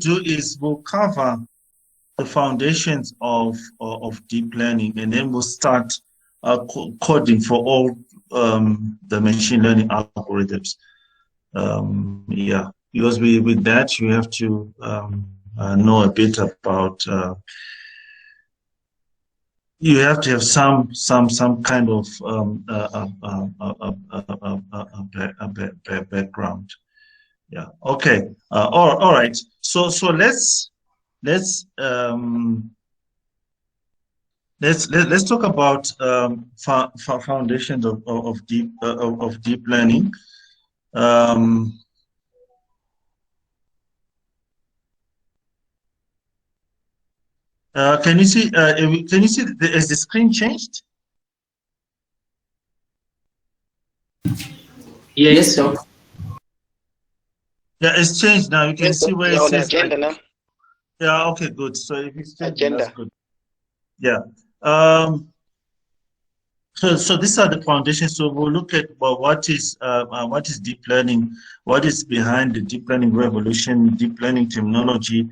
do is we'll cover the foundations of deep learning, and then we'll start coding for all the machine learning algorithms. Yeah, because with that you have to know a bit about. You have to have some kind of background. Yeah. Okay. All right. So let's talk about foundations of deep learning. Can you see? Has the screen changed? Yes, sir. Yeah, it's changed now. You can see where it says agenda now. Yeah. Okay. Good. So if it's changed, Agenda. that's good. Yeah. So these are the foundations. So we'll look at what is deep learning, what is behind the deep learning revolution, deep learning terminology,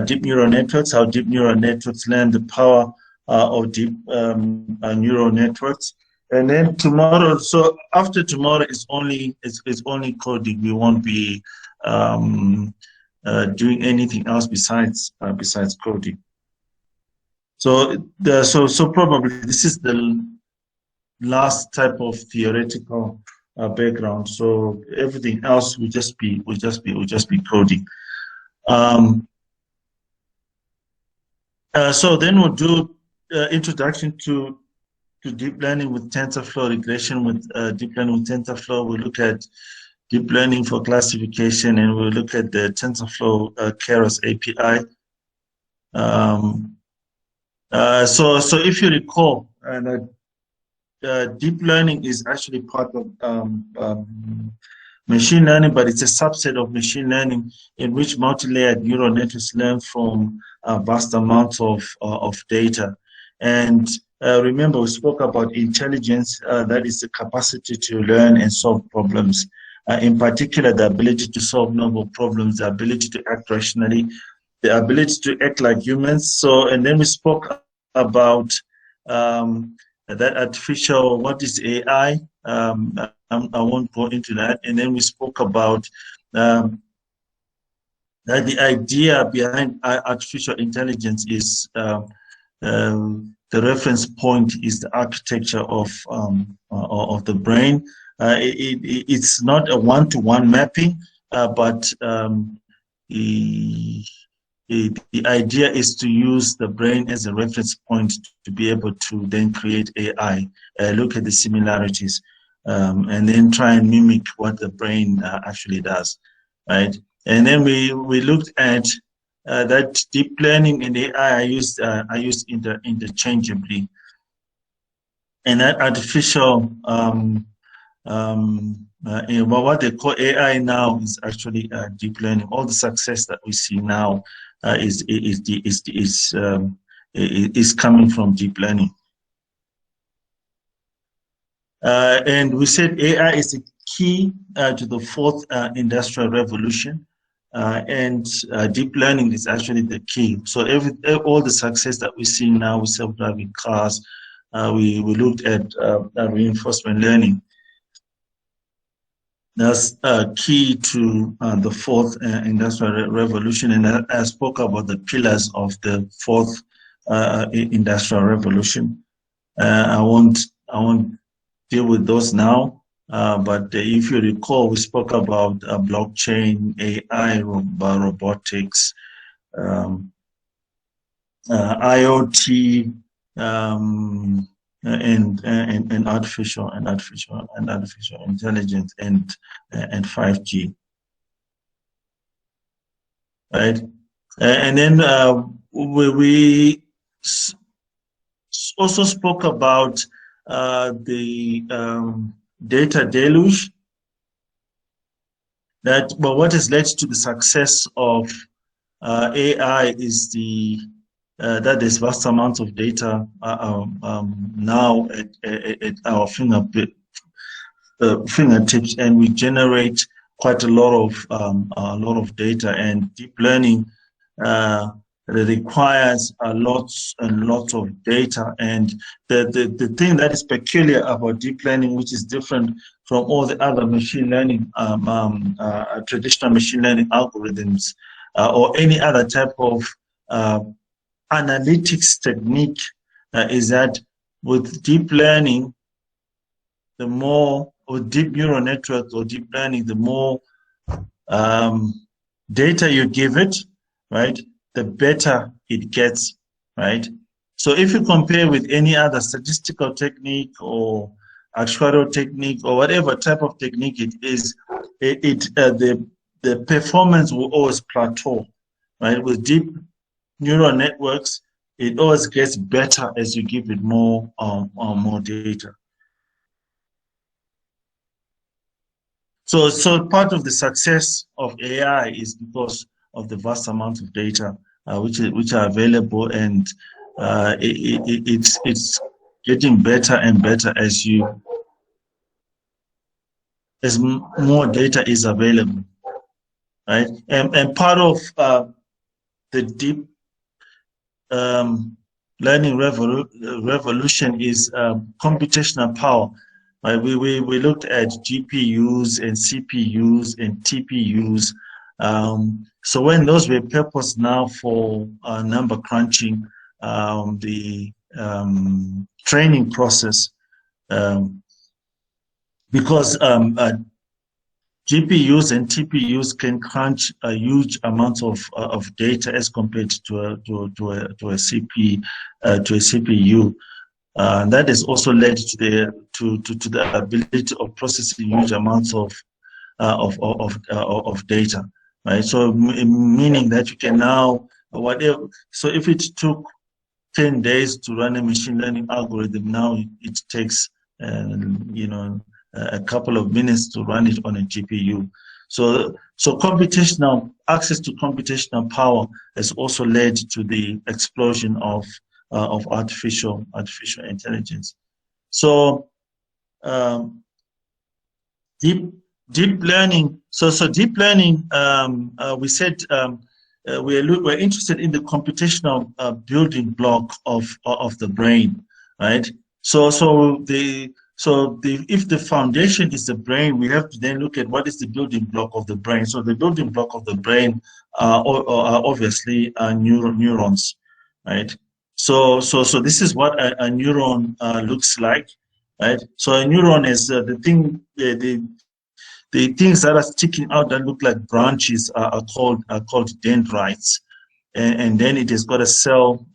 deep neural networks, how deep neural networks learn, the power of deep neural networks, and then tomorrow. So after tomorrow is only coding. We won't be doing anything else besides coding. So probably this is the last type of theoretical background. So everything else will just be coding. So then we'll do introduction to deep learning with TensorFlow, regression with deep learning with TensorFlow. We'll look at deep learning for classification, and we'll look at the TensorFlow Keras API. So if you recall, deep learning is actually part of machine learning, but it's a subset of machine learning in which multi-layered neural networks learn from vast amounts of data. And remember, we spoke about intelligence, that is the capacity to learn and solve problems. In particular, the ability to solve novel problems, the ability to act rationally, the ability to act like humans. So, and then we spoke about that artificial, what is AI? I won't go into that. And then we spoke about that the idea behind artificial intelligence is the reference point is the architecture of the brain. It's not a one-to-one mapping, but the idea is to use the brain as a reference point to be able to then create AI, look at the similarities, and then try and mimic what the brain actually does, right? And then we looked at that deep learning and AI I used interchangeably, and that artificial what they call AI now is actually deep learning. All the success that we see now is coming from deep learning. And we said AI is the key to the fourth industrial revolution, and deep learning is actually the key. So all the success that we see now with self-driving cars, we looked at reinforcement learning. That's key to the fourth industrial revolution, and I spoke about the pillars of the fourth industrial revolution. I won't deal with those now, but if you recall, we spoke about blockchain, AI, robotics, IoT, and artificial intelligence and 5G, right? And then we also spoke about the data deluge. But what has led to the success of AI is that there's vast amounts of data now at our fingertips, and we generate quite a lot of data. And deep learning requires a lots and lots of data. And the thing that is peculiar about deep learning, which is different from all the other machine learning, traditional machine learning algorithms, or any other type of analytics technique, is that with deep learning, the more, with deep neural networks or deep learning, the more data you give it, right, the better it gets, right? So if you compare with any other statistical technique or actuarial technique or whatever type of technique it is, the performance will always plateau, right? With deep neural networks, it always gets better as you give it more data. So part of the success of AI is because of the vast amount of data which are available, and it's getting better and better as more data is available, right? And part of the deep learning revolution is computational power. Right? We looked at GPUs and CPUs and TPUs. So when those were purposed now for number crunching, the training process, because GPUs and TPUs can crunch a huge amount of data as compared to a CPU. That has also led to the ability of processing huge amounts of data, right? So meaning that you can now, whatever. So if it took 10 days to run a machine learning algorithm, now it takes a couple of minutes to run it on a GPU. So computational access to computational power has also led to the explosion of artificial intelligence. So deep learning. So deep learning. We said we're interested in the computational building block of the brain, right? If the foundation is the brain, we have to then look at what is the building block of the brain. So the building block of the brain are obviously neurons, right? So this is what a neuron looks like, right? So a neuron is the things that are sticking out that look like branches are called dendrites, and then it has got a cell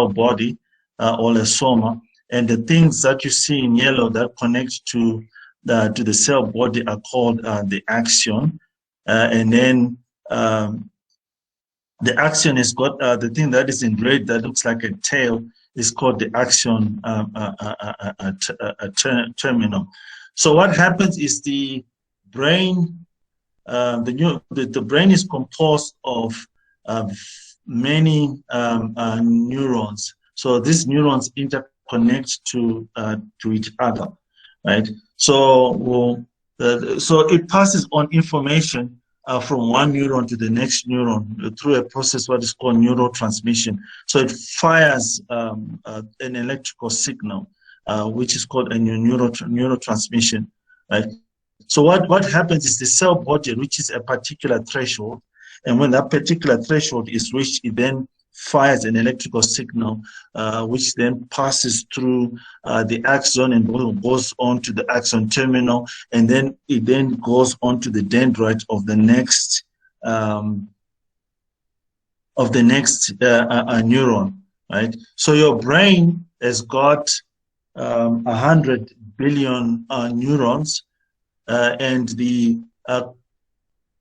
body or a soma. And the things that you see in yellow that connect to the cell body are called the axon. And then the axon has got the thing that is in red that looks like a tail is called the axon terminal. So what happens is the brain, the brain is composed of many neurons. So these neurons interconnect to each other, right? So it passes on information from one neuron to the next neuron through a process what is called neurotransmission. So it fires an electrical signal, which is called a neurotransmission, right? So what happens is the cell body reaches a particular threshold, and when that particular threshold is reached, it then fires an electrical signal, which then passes through the axon and goes on to the axon terminal, and then it then goes on to the dendrite of the next neuron, right? So your brain has got 100 billion neurons, and the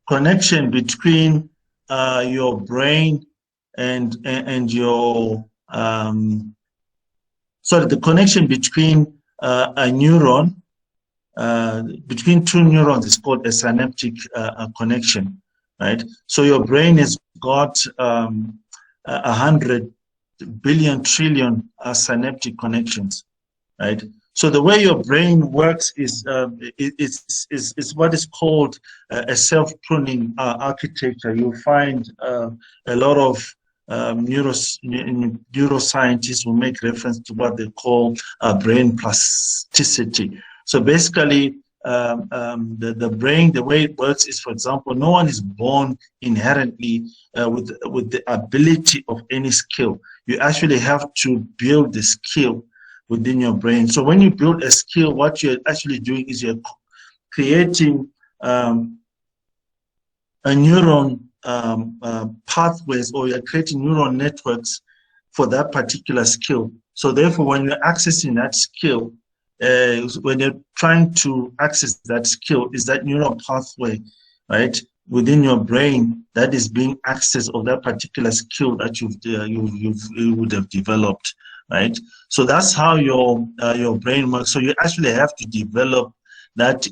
connection between your brain and your the connection between a neuron between two neurons is called a synaptic connection, right? So your brain has got 100 billion trillion synaptic connections, right? So the way your brain works is what is called a self-pruning architecture. You'll find a lot of neuroscientists will make reference to what they call brain plasticity. So basically, the brain, the way it works is, for example, no one is born inherently with the ability of any skill. You actually have to build the skill within your brain. So when you build a skill, what you're actually doing is you're creating a neuron pathways, or you're creating neural networks for that particular skill. So therefore, when you're accessing that skill, when you're trying to access that skill, is that neural pathway, right, within your brain that is being accessed of that particular skill that you would have developed, right? So that's how your brain works. So you actually have to develop that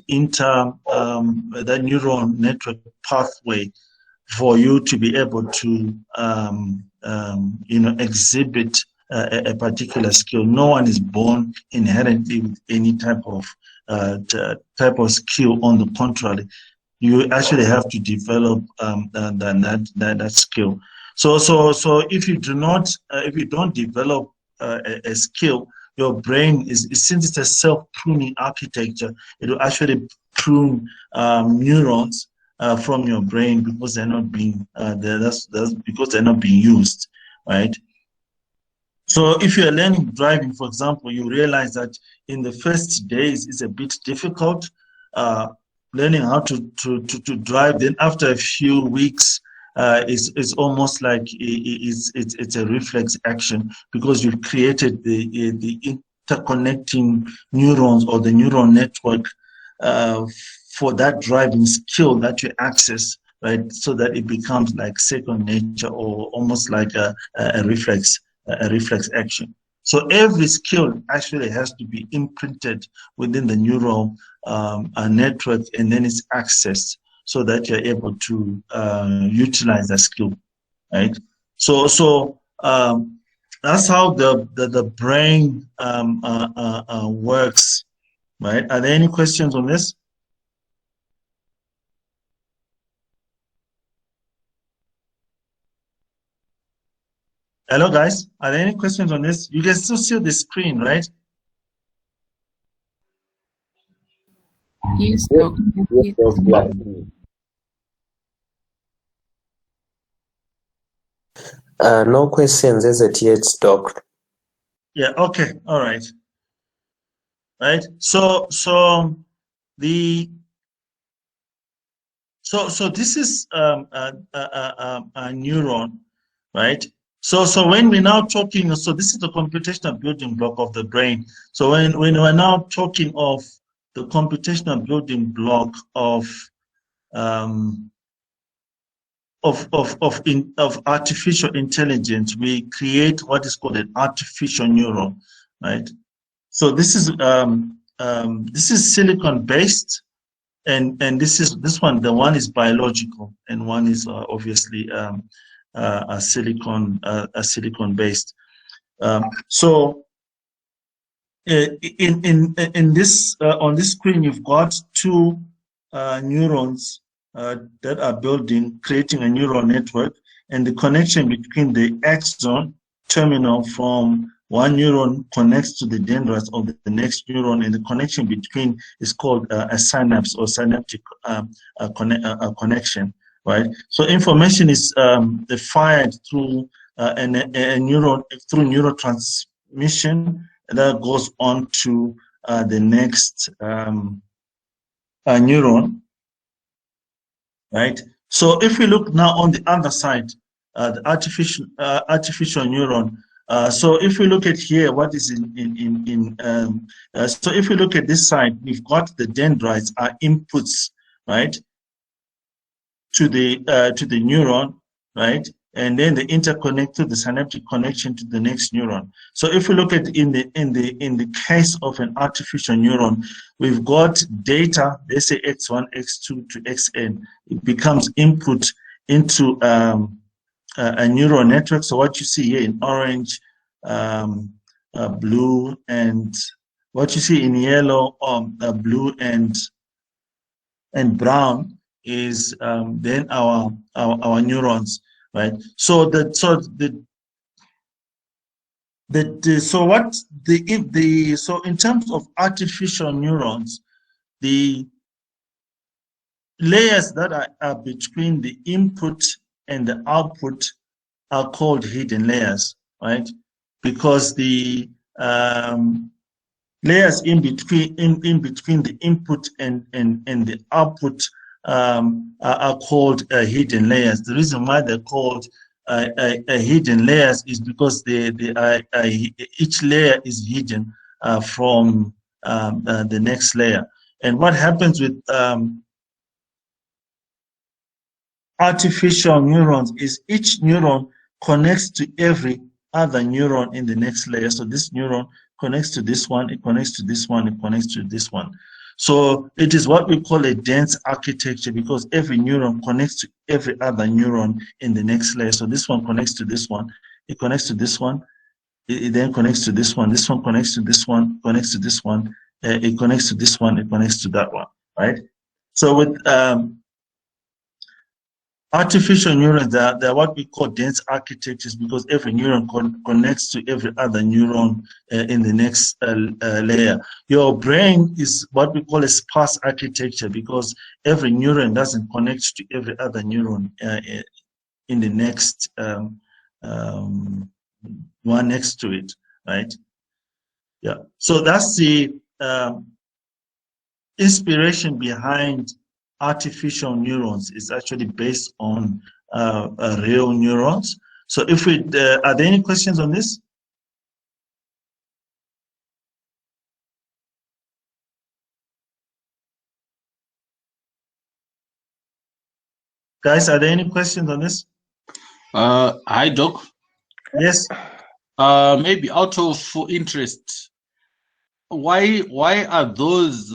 that neural network pathway for you to be able to exhibit a particular skill. No one is born inherently with any type of skill. On the contrary, you actually have to develop that skill. So if you don't develop a skill, your brain since it's a self-pruning architecture, it will actually prune neurons from your brain because they're not being that's because they're not being used, right? So if you're learning driving, for example, you realize that in the first days it's a bit difficult learning how to drive. Then after a few weeks, it's almost like it's a reflex action because you've created the interconnecting neurons or the neural network for that driving skill that you access, right? So that it becomes like second nature or almost like a reflex action. So every skill actually has to be imprinted within the neural network, and then it's accessed so that you're able to utilize that skill, right? So that's how the brain works, right? Are there any questions on this? Hello, guys. Are there any questions on this? You can still see the screen, right? Yes, Doc. No questions as it yet, Doc. Yeah. Okay. All right. Right. So this is a neuron, right? So when we're now talking, so this is the computational building block of the brain. So when we're now talking of the computational building block of artificial intelligence, we create what is called an artificial neuron, right? So this is silicon based, and this one, the one is biological, and one is obviously a silicon based. So in this on this screen, you've got two neurons that are creating a neural network, and the connection between the axon terminal from one neuron connects to the dendrites of the next neuron, and the connection between is called a synapse or synaptic connection, right? So information is fired through a neuron, through neurotransmission that goes on to the next neuron, right? So if we look now on the other side, the artificial neuron. So if we look at here, what is so if we look at this side, we've got the dendrites are inputs, right, to the neuron, right, and then they interconnect to the synaptic connection to the next neuron. So if we look at in the case of an artificial neuron, we've got data, let's say x1, x2 to xn. It becomes input into a neural network. So what you see here in orange, blue, and what you see in yellow, blue, and brown is then our neurons, right? So so in terms of artificial neurons, the layers that are between the input and the output are called hidden layers, right? Because the layers in between the input and the output are called hidden layers. The reason why they're called hidden layers is because each layer is hidden from the next layer. And what happens with artificial neurons is each neuron connects to every other neuron in the next layer. So this neuron connects to this one, it connects to this one, it connects to this one. So it is what we call a dense architecture, because every neuron connects to every other neuron in the next layer. So this one connects to this one, it connects to this one, it then connects to this one connects to this one, connects to this one, it connects to this one, it connects to that one, right? So with artificial neurons, they're what we call dense architectures, because every neuron connects to every other neuron in the next layer. Your brain is what we call a sparse architecture, because every neuron doesn't connect to every other neuron in the next one next to it, right? Yeah. So that's the inspiration behind artificial neurons. Is actually based on real neurons. So if we, are there any questions on this? Guys, are there any questions on this? Hi, Doc. Yes. Maybe out of interest, why are those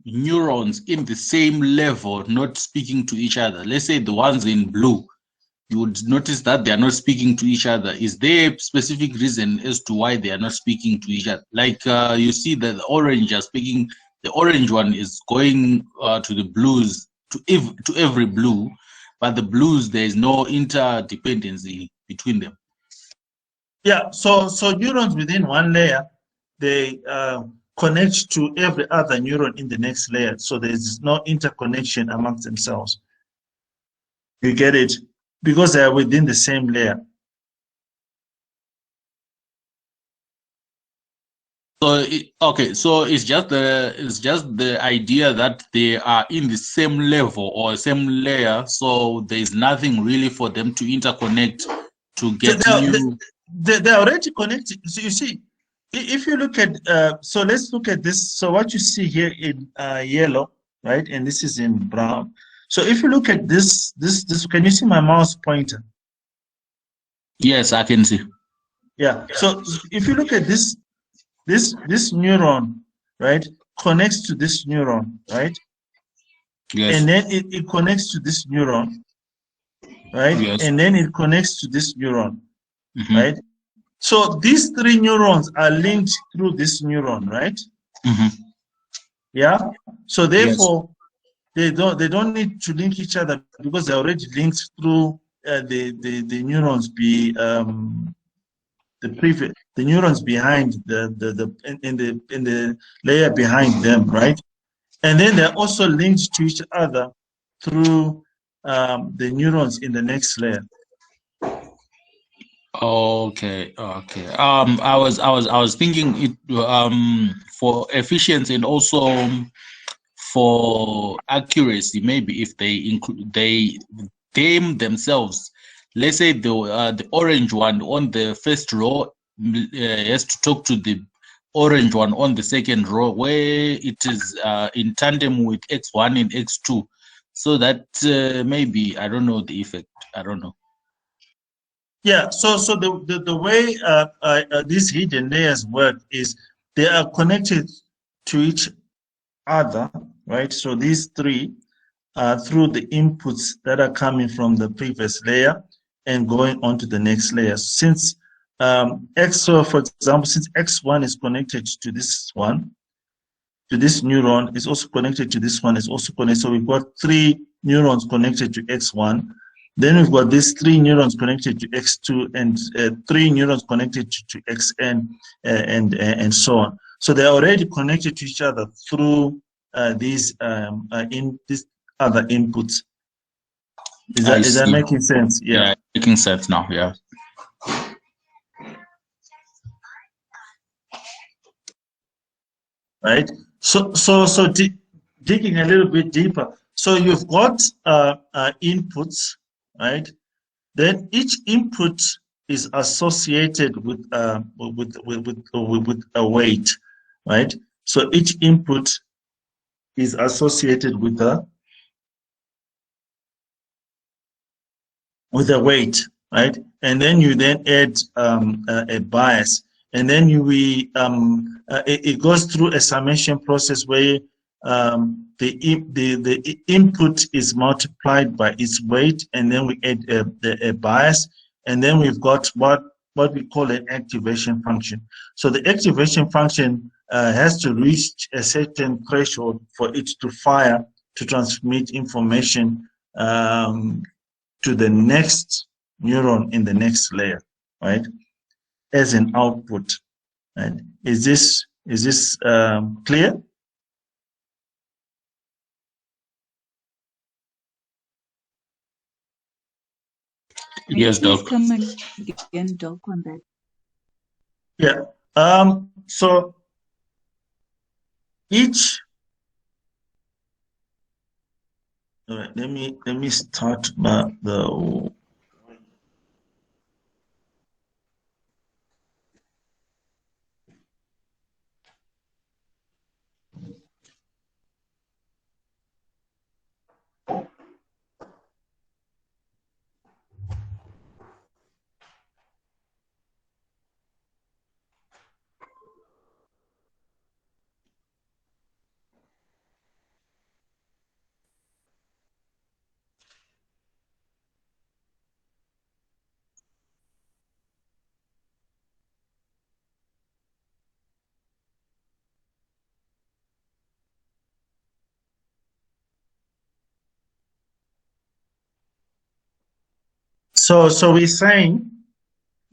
neurons in the same level not speaking to each other? Let's say the ones in blue, you would notice that they are not speaking to each other. Is there a specific reason as to why they are not speaking to each other? Like you see that the orange are speaking, the orange one is going to the blues, to every blue, but the blues, there is no interdependency between them. Yeah, so neurons within one layer, they connect to every other neuron in the next layer. So there's no interconnection amongst themselves. You get it? Because they are within the same layer. So okay, so it's just the idea that they are in the same level or same layer, so there's nothing really for them to interconnect to get new. They're already connected. So you see, if you look at so let's look at this. So what you see here in yellow, right, and this is in brown. So if you look at this, can you see my mouse pointer? Yes, I can see. Yeah. So if you look at this neuron, right, connects to this neuron, right? Yes. And then it connects to this neuron, right? Yes. And then it connects to this neuron, right? So these three neurons are linked through this neuron, right? Yeah. So therefore, they don't need to link each other, because they're already linked through the neurons the neurons behind in the layer behind them, right? And then they're also linked to each other through the neurons in the next layer. Okay. I was thinking it for efficiency and also for accuracy, maybe if they them themselves. Let's say the orange one on the first row has to talk to the orange one on the second row, where it is in tandem with X1 and X2, so that maybe, I don't know the effect. I don't know. Yeah. So the way these hidden layers work is they are connected to each other, right? So these three through the inputs that are coming from the previous layer and going on to the next layer. Since X, so for example, since X1 is connected to this one, to this neuron, is also connected to this one, is also connected. So we've got 3 neurons connected to X1. Then we've got these 3 neurons connected to X2 and 3 neurons connected to Xn and so on. So they're already connected to each other through these other inputs. Is that making sense? Yeah, making sense now. Yeah. Right. So digging a little bit deeper. So you've got inputs, right? Then each input is associated with a weight, right? So each input is associated with a weight, right? And then you then add a bias, and then it goes through a summation process where the input is multiplied by its weight, and then we add a bias, and then we've got what we call an activation function. So the activation function has to reach a certain threshold for it to fire, to transmit information to the next neuron in the next layer, right? As an output. Right? Is this clear? Yes, Doc. Come again, Doc, on that. Yeah. So each. All right. Let me start the. So we're saying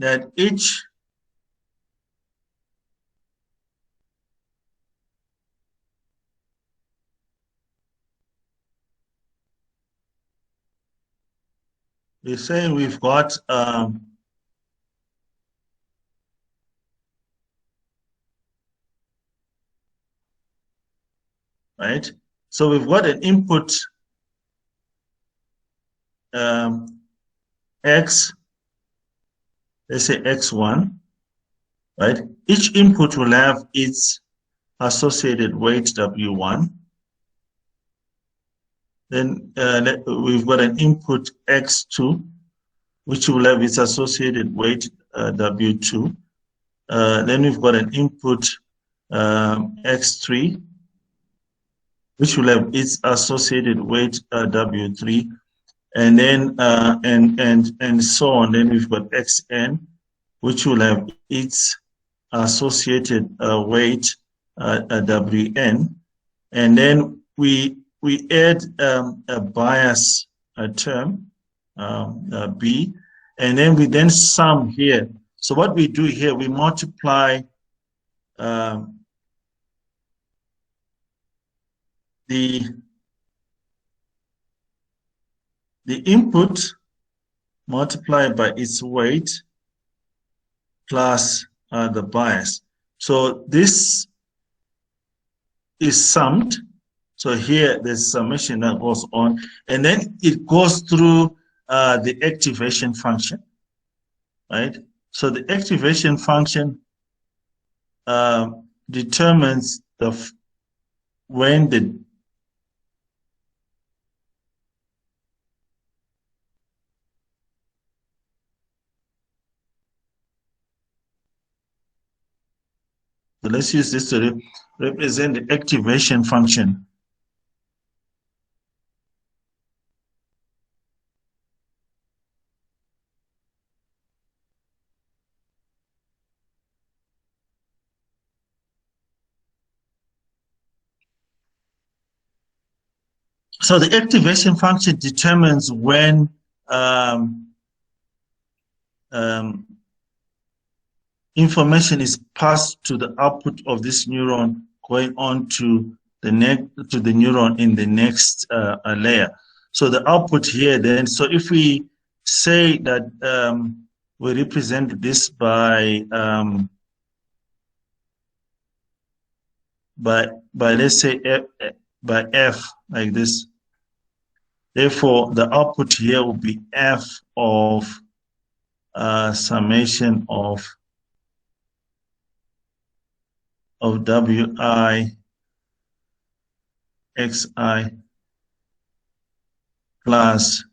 that each we've got right. So we've got an input X, let's say X1, right? Each input will have its associated weight W1. Then we've got an input X2, which will have its associated weight W2. Then we've got an input X3, which will have its associated weight W3, and then and so on. Then we've got Xn, which will have its associated weight Wn, and then we add a bias term B, and then we then sum here. So what we do here, we multiply the input multiplied by its weight plus the bias. So this is summed. So here there's summation that goes on, and then it goes through the activation function, right? So the activation function determines when the so let's use this to represent the activation function. So the activation function determines when information is passed to the output of this neuron going on to the neuron in the next layer. So the output here then, so if we say that we represent this by let's say by F like this. Therefore, the output here will be F of summation of Wi xi plus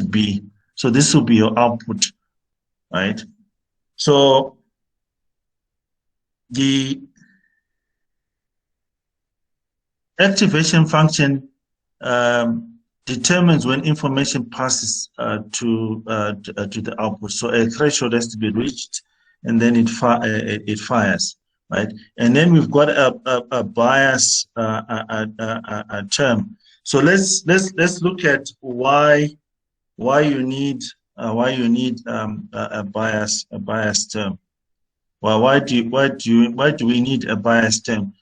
B. So this will be your output, right? So the activation function determines when information passes to the output. So a threshold has to be reached, and then it fires, right? And then we've got a bias term. So let's look at why you need a bias term. Well, why do we need a bias term?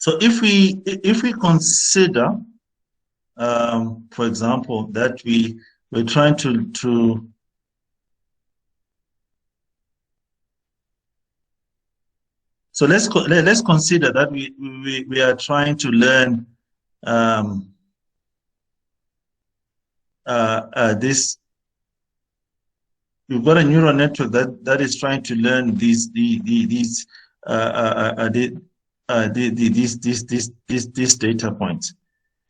So if we consider, for example, that we're trying to so let's consider that we are trying to learn this. We've got a neural network that is trying to learn these data points,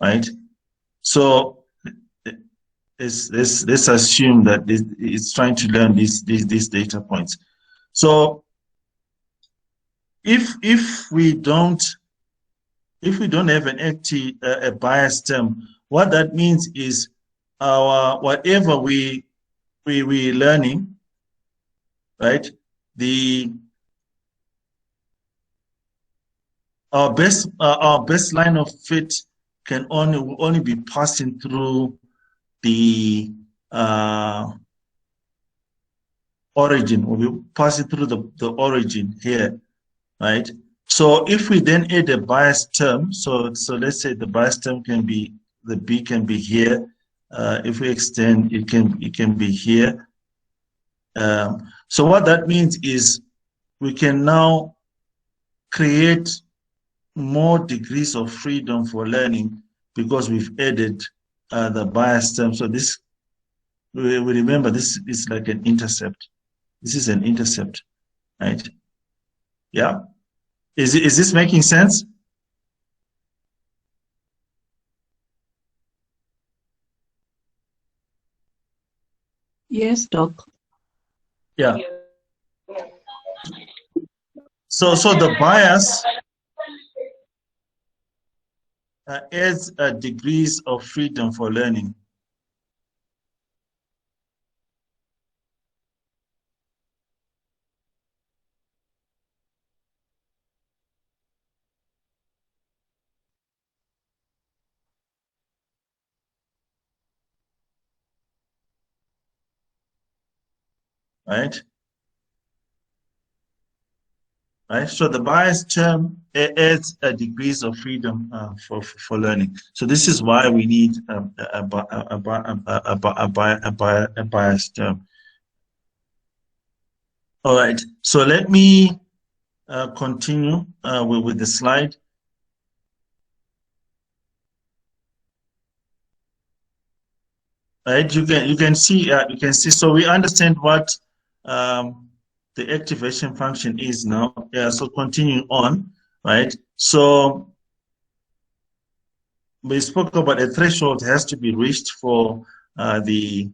right? So let's assume that it's trying to learn these data points. So if we don't have a bias term, what that means is whatever we learning, right? Our best line of fit can only be passing through the origin, or we pass it through the origin here, right? So if we then add a bias term, so let's say the bias term can be, the B can be here. If we extend, it can be here. So what that means is we can now create more degrees of freedom for learning because we've added the bias term. So this, we remember, this is like an intercept. This is an intercept, right? Yeah. Is this making sense? Yes, Doc. Yeah. So the bias adds degrees of freedom for learning. Right? Right. So the bias term adds degrees of freedom for learning. So this is why we need a bias term. All right. So let me continue with the slide. Right. You can see. So we understand what the activation function is now. Yeah, so continuing on, right? So we spoke about a threshold has to be reached for the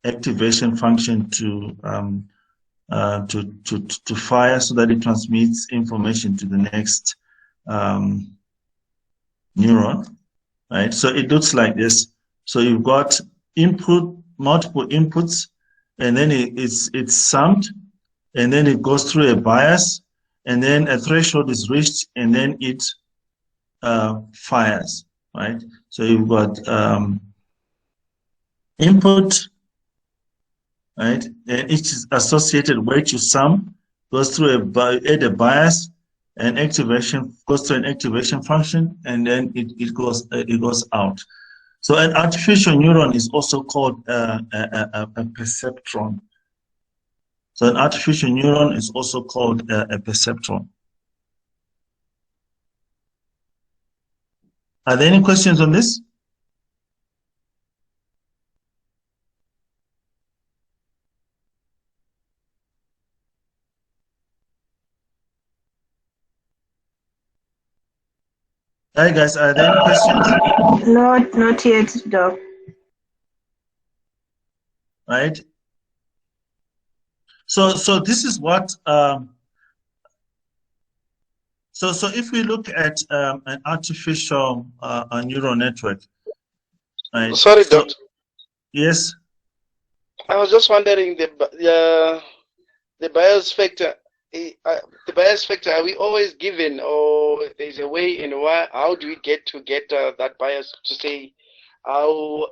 activation function to fire, so that it transmits information to the next neuron, right? So it looks like this. So you've got multiple inputs, and then it's summed, and then it goes through a bias, and then a threshold is reached, and then it fires, right? So you've got input, right? And each associated weight to sum goes through a bias, and activation goes to an activation function, and then it goes out. So an artificial neuron is also called a perceptron. So an artificial neuron is also called a perceptron. Are there any questions on this? Hi guys, are there any questions? Not yet, Doc. Right. So this is what so if we look at an artificial neural network, right? Sorry, so, Doctor. Yes. I was just wondering the bias factor. The bias factor, are we always given, or there's a way in how do we get that bias to say how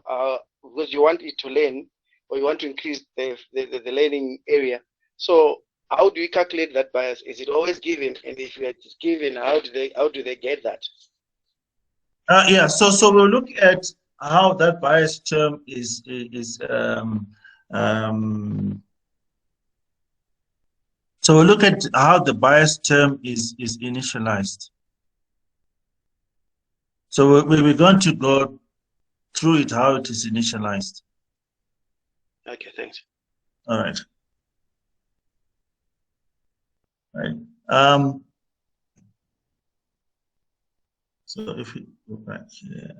because you want it to learn or you want to increase the learning area. So how do we calculate that bias? Is it always given? And if it's given, how do they get that? Yeah. So we'll look at how that bias term is so we'll look at how the bias term is initialized. So we're going to go through it, how it is initialized. Okay, thanks. All right. Right. So if we go back here.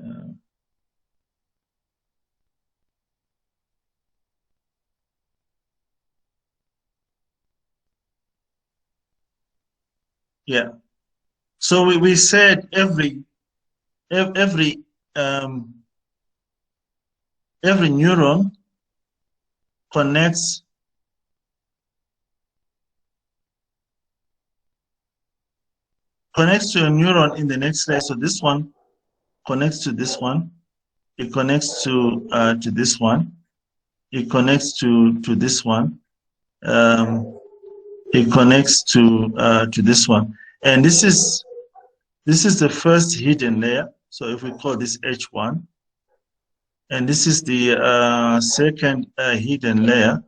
Yeah. So we said every neuron connects to a neuron in the next layer. So this one connects to this one. It connects to this one. It connects to this one. It connects to this one. And this is the first hidden layer. So if we call this H1, and this is the second hidden layer.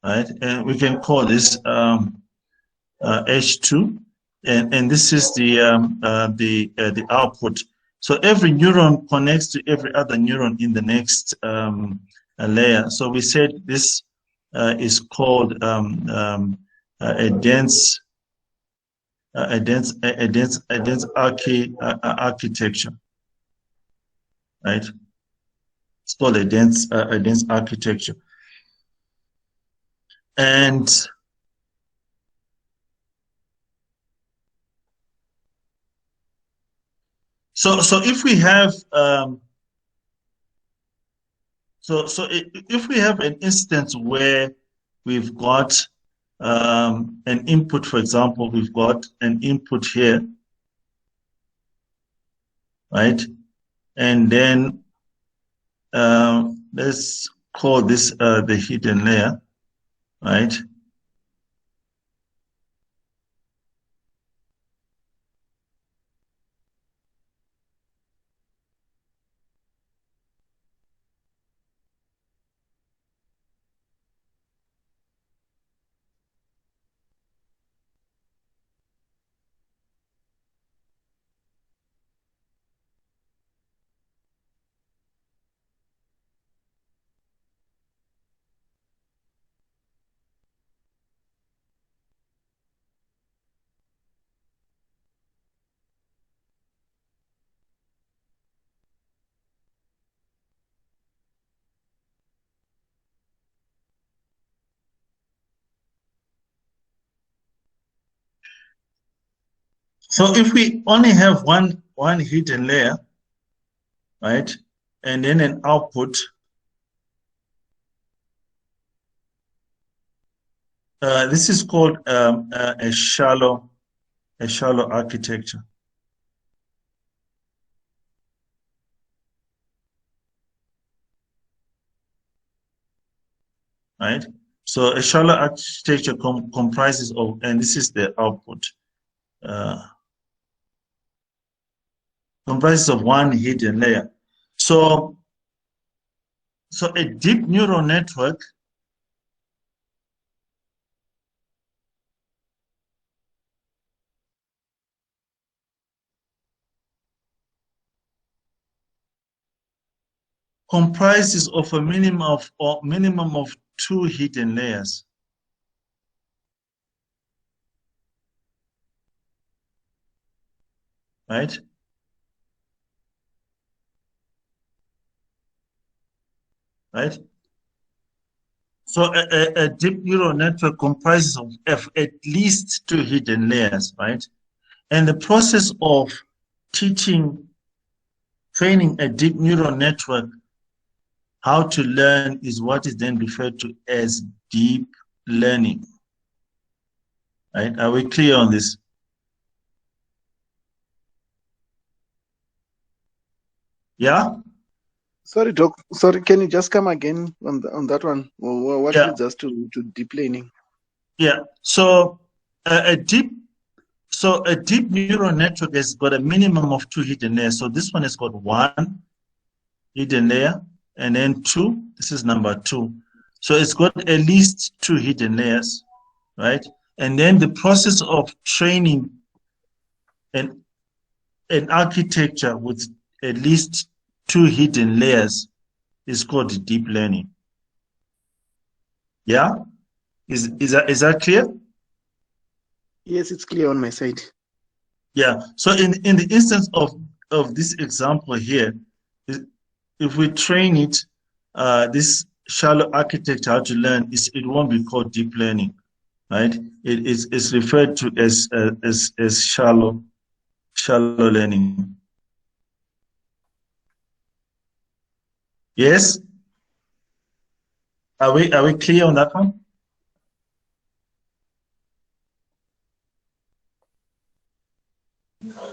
Right, and we can call this H2, and this is the output. So every neuron connects to every other neuron in the next layer. So we said this is called a dense architecture, right? It's called a dense architecture. And so if we have if we have an instance where we've got an input, for example, we've got an input here, right? And then let's call this the hidden layer, right? So if we only have one hidden layer, right? And then an output. This is called a shallow architecture. Right? So a shallow architecture comprises of, and this is the output, comprises of one hidden layer. So a deep neural network comprises of a minimum of 2 hidden layers. Right? Right? So a deep neural network comprises of at least 2 hidden layers, right? And the process of training a deep neural network how to learn is what is then referred to as deep learning. Right? Are we clear on this? Yeah? Sorry, Doc. Sorry, can you just come again on that one? What leads us to deep learning? Yeah. So a deep neural network has got a minimum of 2 hidden layers. So this one has got 1 hidden layer, and then 2. This is number 2. So it's got at least 2 hidden layers, right? And then the process of training an architecture with at least 2 hidden layers is called deep learning. Yeah? Is that clear? Yes, it's clear on my side. Yeah. So in the instance of this example here, if we train it, this shallow architecture how to learn, it won't be called deep learning, right? It's referred to as shallow learning. Yes? Are we clear on that one?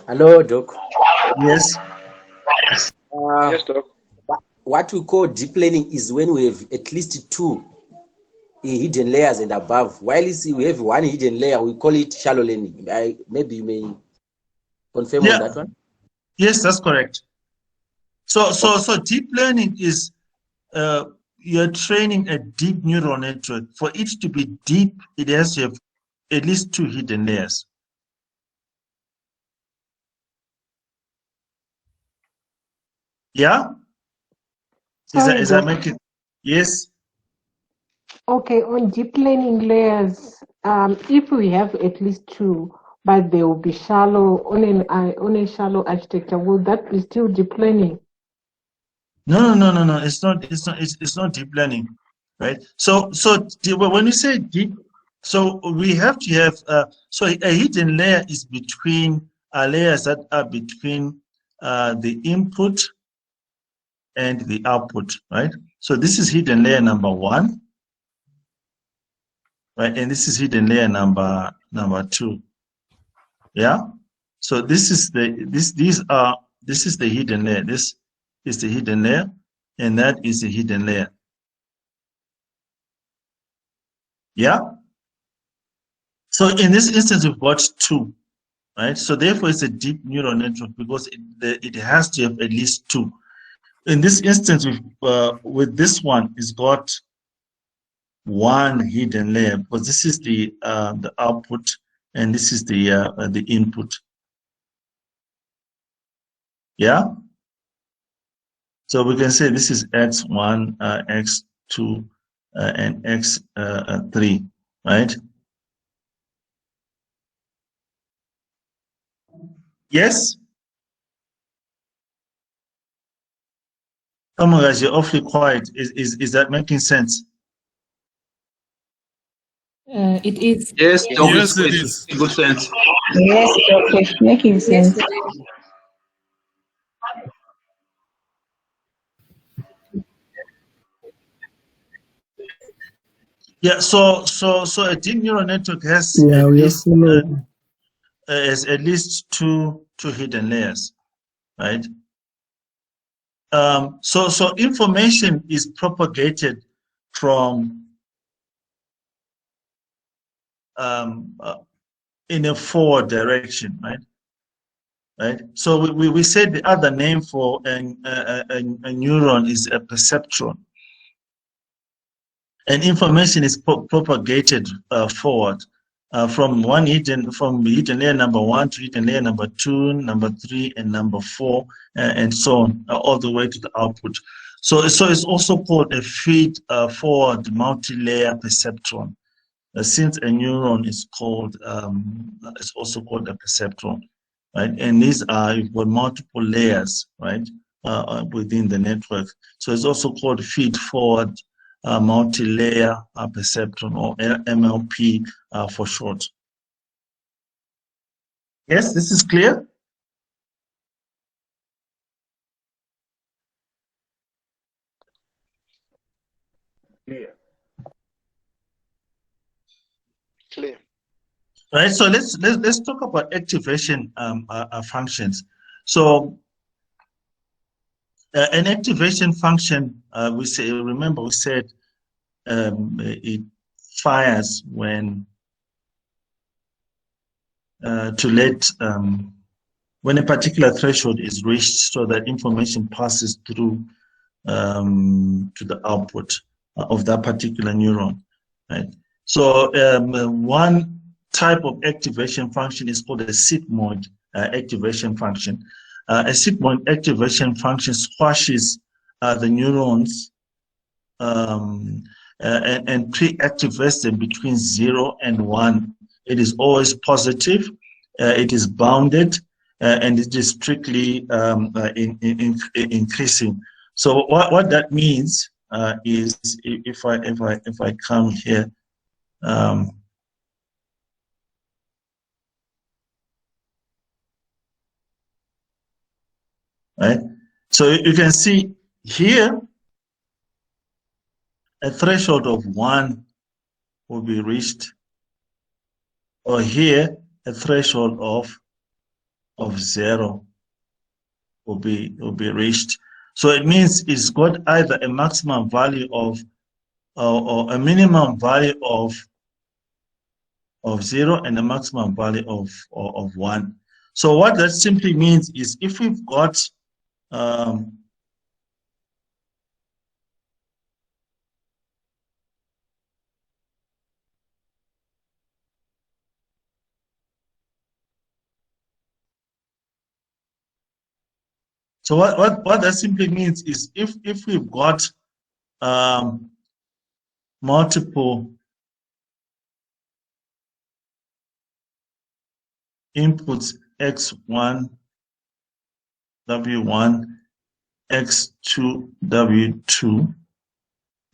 Hello, Doc. Yes. Yes, Doc. What we call deep learning is when we have at least 2 hidden layers and above. While we have 1 hidden layer, we call it shallow learning. Maybe you may confirm on that one. Yes, that's correct. So deep learning is you're training a deep neural network. For it to be deep, it has to have at least 2 hidden layers. Yeah? Is that making? Yes? Okay, on deep learning layers, if we have at least 2, but they will be shallow on a shallow architecture, will that be still deep learning? No. It's not deep learning, right? So when you say deep, so we have to have so a hidden layer is between layers that are between the input and the output, right? So this is hidden layer number 1, right? And this is hidden layer number 2. Yeah. So this is the hidden layer. This is the hidden layer, and that is the hidden layer. Yeah. So in this instance, we've got 2, right? So therefore, it's a deep neural network because it has to have at least 2. In this instance, with this one, it's got 1 hidden layer because this is the output and this is the input. Yeah. So we can say this is x1, x2, and x3, right? Yes? Come on, guys, you're awfully quiet. Is that making sense? It is. Yes, Doc, Yes, it is. good sense. Yes, Doc, it's making sense. Yeah, so a deep neural network has Yeah, we are following. at least two hidden layers, right? So information is propagated from in a forward direction, right? Right. So we said the other name for a neuron is a perceptron, and information is propagated forward from hidden layer number 1 to hidden layer number 2, number 3, and number 4, and so on, all the way to the output. So it's also called a feed forward multi-layer perceptron. Since a neuron is called, it's also called a perceptron, right? And these are, you've got multiple layers, right, within the network. So it's also called feed forward multi-layer perceptron, or MLP for short. Yes, this is clear? Clear. Right, so let's talk about activation functions. So an activation function, we said it fires when to let when a particular threshold is reached, so that information passes through to the output of that particular neuron, right? So one type of activation function is called a sigmoid activation function. A sigmoid activation function squashes the neurons and pre-activates them between 0 and 1. It is always positive, it is bounded, and it is strictly increasing. So what that means is, if I come here, right? So you can see here a threshold of 1 will be reached, or here a threshold of 0 will be reached. So it means it's got either a maximum value of or a minimum value of 0 and a maximum value of 1. So what that simply means is, if we've got so what that simply means is, if we've got multiple inputs, x1, w1, x2, w2,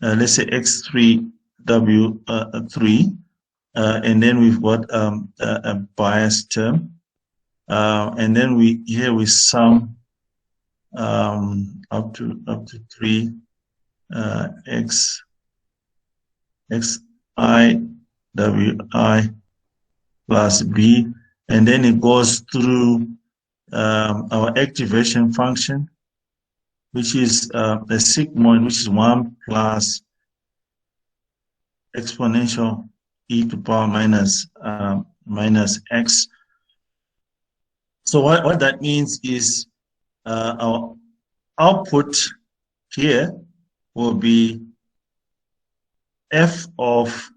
let's say x3, w3, and then we've got a bias term, and then we sum up to 3 x I wi plus b, and then it goes through our activation function, which is a sigmoid, which is 1 plus exponential e to power minus x. So what that means is our output here will be f of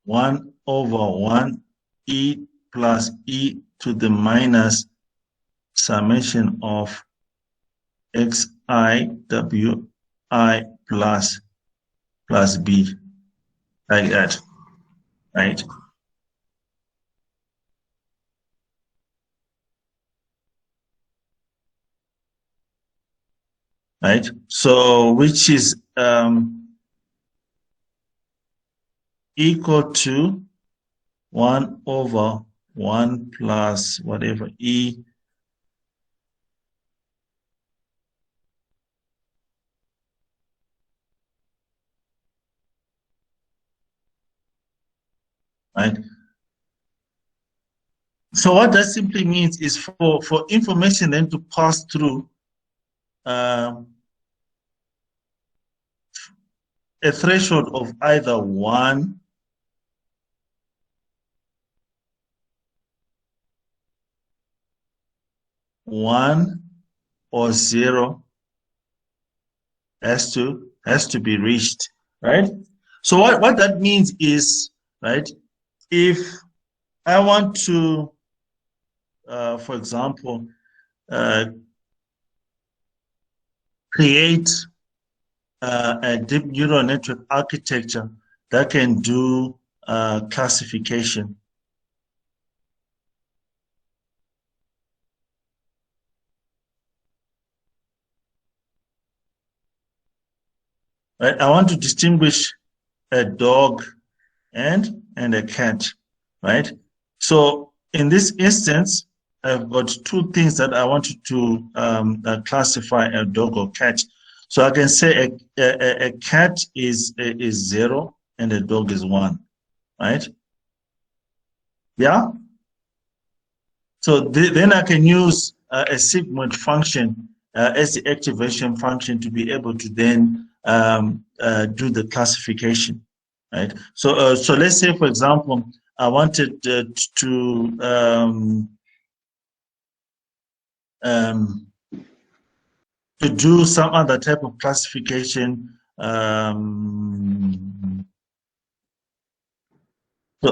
1 over 1 e plus e to the minus summation of xi wi plus b, like that, right? Right, so which is equal to 1 over 1 plus whatever e right? So what that simply means is for information then to pass through a threshold of either 1 or 0 has to be reached, right? So what that means is, right, if I want to, for example, create a deep neural network architecture that can do classification. Right? I want to distinguish a dog and a cat, right? So in this instance, I've got two things that I want to classify a dog or cat. So I can say a cat is 0 and a dog is 1, right? Yeah? So then I can use a sigmoid function as the activation function to be able to then do the classification, right? So so let's say, for example, I wanted to do some other type of classification.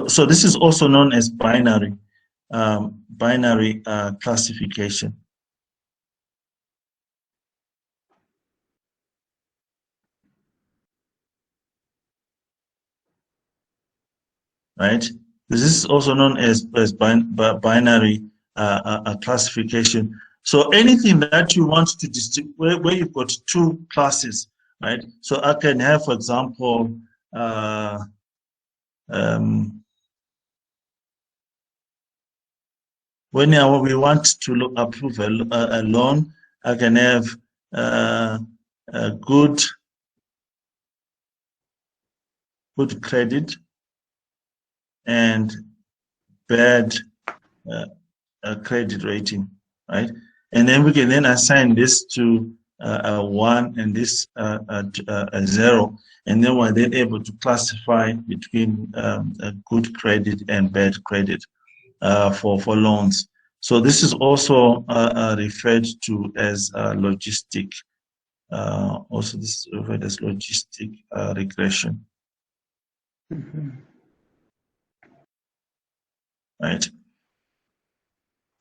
So this is also known as binary classification. Right? This is also known as binary classification. So anything that you want to distinguish, where you've got two classes, right? So I can have, for example, when we want to approve a loan, I can have a good credit and bad credit rating, right? And then we can then assign this to a 1 and this a 0, and then we're then able to classify between a good credit and bad credit for loans. So this is also referred to as logistic. Also, this is referred as logistic regression. Right?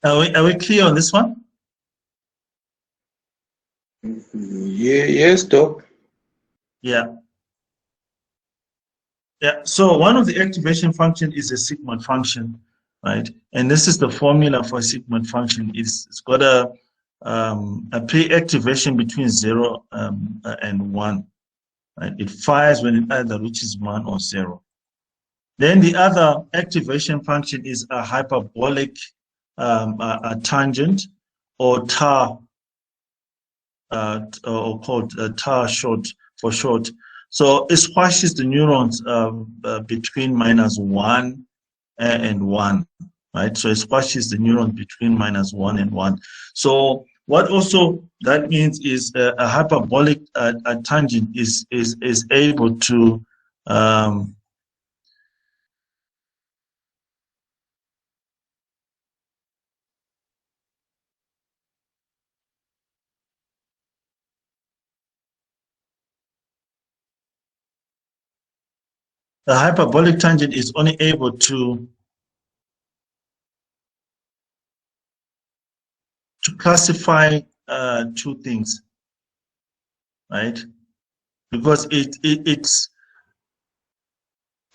Are we clear on this one? Yeah, yes, Doc. Yeah. Yeah. So one of the activation function is a sigmoid function, right? And this is the formula for a sigmoid function. It's got a pre-activation between 0 and 1. Right? It fires when it either reaches 1 or 0. Then the other activation function is a hyperbolic a tangent, or TAR, or called TAR for short. So it squashes the neurons between -1 and 1, right? So it squashes the neurons between -1 and 1. So what also that means is a hyperbolic tangent is able to the hyperbolic tangent is only able to classify two things, right? Because it's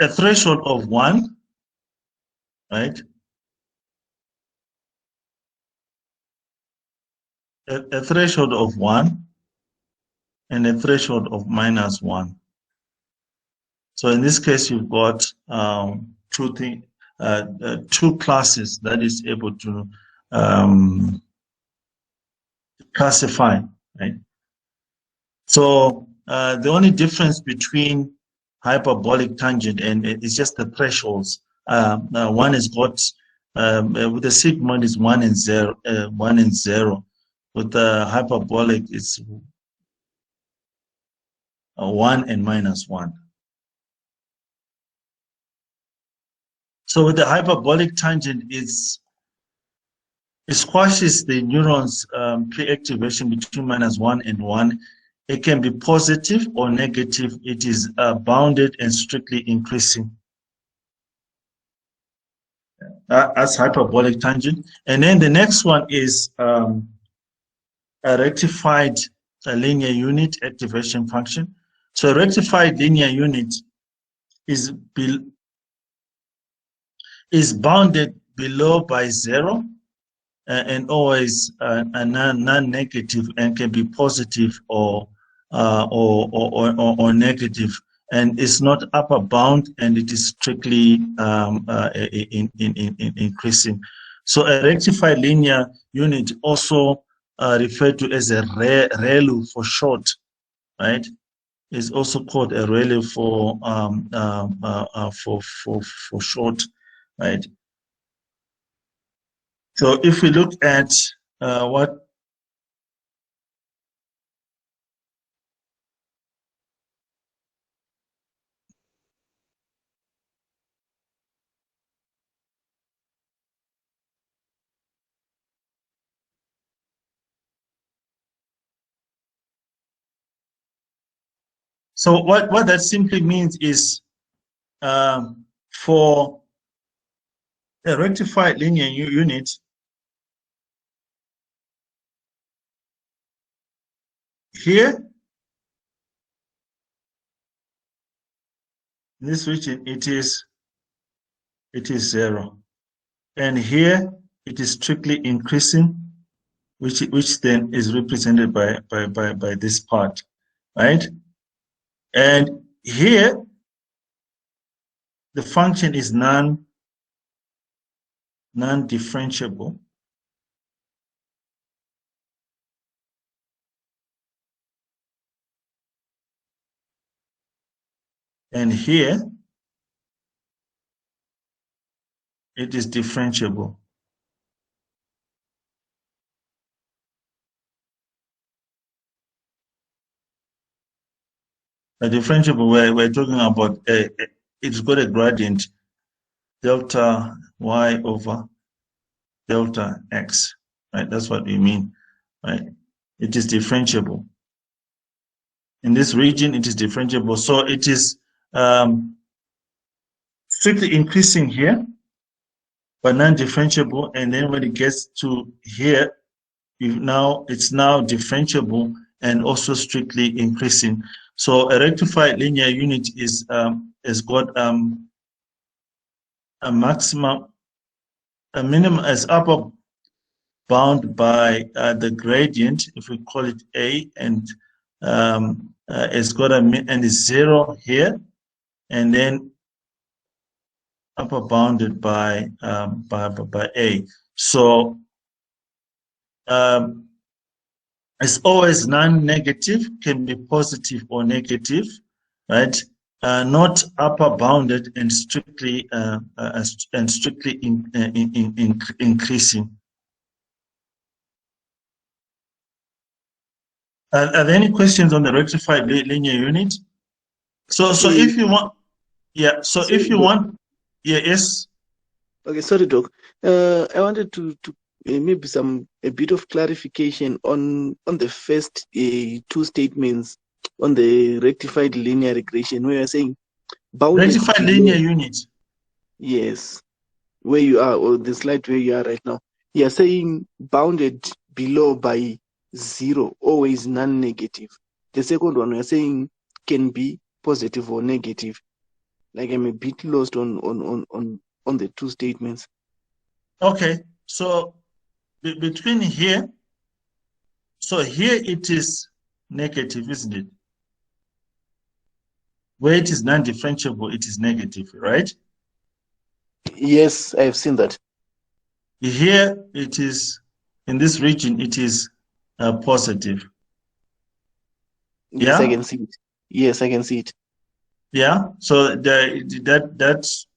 a threshold of 1, right? A threshold of 1 and a threshold of -1. So in this case, you've got two classes that is able to classify, right? So the only difference between hyperbolic tangent and it's just the thresholds, one is got with the sigmoid is 1 and 0, 1 and 0. With the hyperbolic, it's 1 and minus 1. So with the hyperbolic tangent, it squashes the neurons pre-activation between -1 and 1. It can be positive or negative. It is bounded and strictly increasing. As hyperbolic tangent. And then the next one is a rectified linear unit activation function. So a rectified linear unit is bounded below by 0 and always non-negative, and can be positive or negative, and it's not upper bound, and it is strictly increasing. So a rectified linear unit, also referred to as a ReLU for short, right? Is also called a ReLU for short, right? So if we look at what that simply means is for a rectified linear unit, here in this region it is 0, and here it is strictly increasing, which then is represented by this part, right? And here the function is non-differentiable. And here it is differentiable. A differentiable, we're talking about it's got a gradient delta y over delta x, right? That's what we mean, right? It is differentiable. In this region, it is differentiable. So it is strictly increasing here, but non-differentiable. And then when it gets to here, it's now differentiable and also strictly increasing. So a rectified linear unit is has got a maximum, a minimum as upper bound by the gradient, if we call it A, and it's got and it's 0 here, and then upper bounded by A. So it's always non-negative, can be positive or negative, right? Not upper bounded and strictly increasing. Are there any questions on the rectified linear unit? So if you want, yeah. So if you want, yeah, yes. Okay, sorry, Doc. I wanted to maybe a bit of clarification on the first 2 statements on the rectified linear regression, where you're saying bounded rectified linear unit. Yes, where you are, or the slide where you are right now. You're saying bounded below by 0, always non-negative. The second one, you're saying can be positive or negative. Like I'm a bit lost on the 2 statements. Okay, so between here, so here it is negative, isn't it? Where it is non-differentiable, it is negative, right? Yes, I've seen that. Here it is, in this region, it is positive. Yes, yeah? I can see it. Yes, I can see it. Yeah, so that's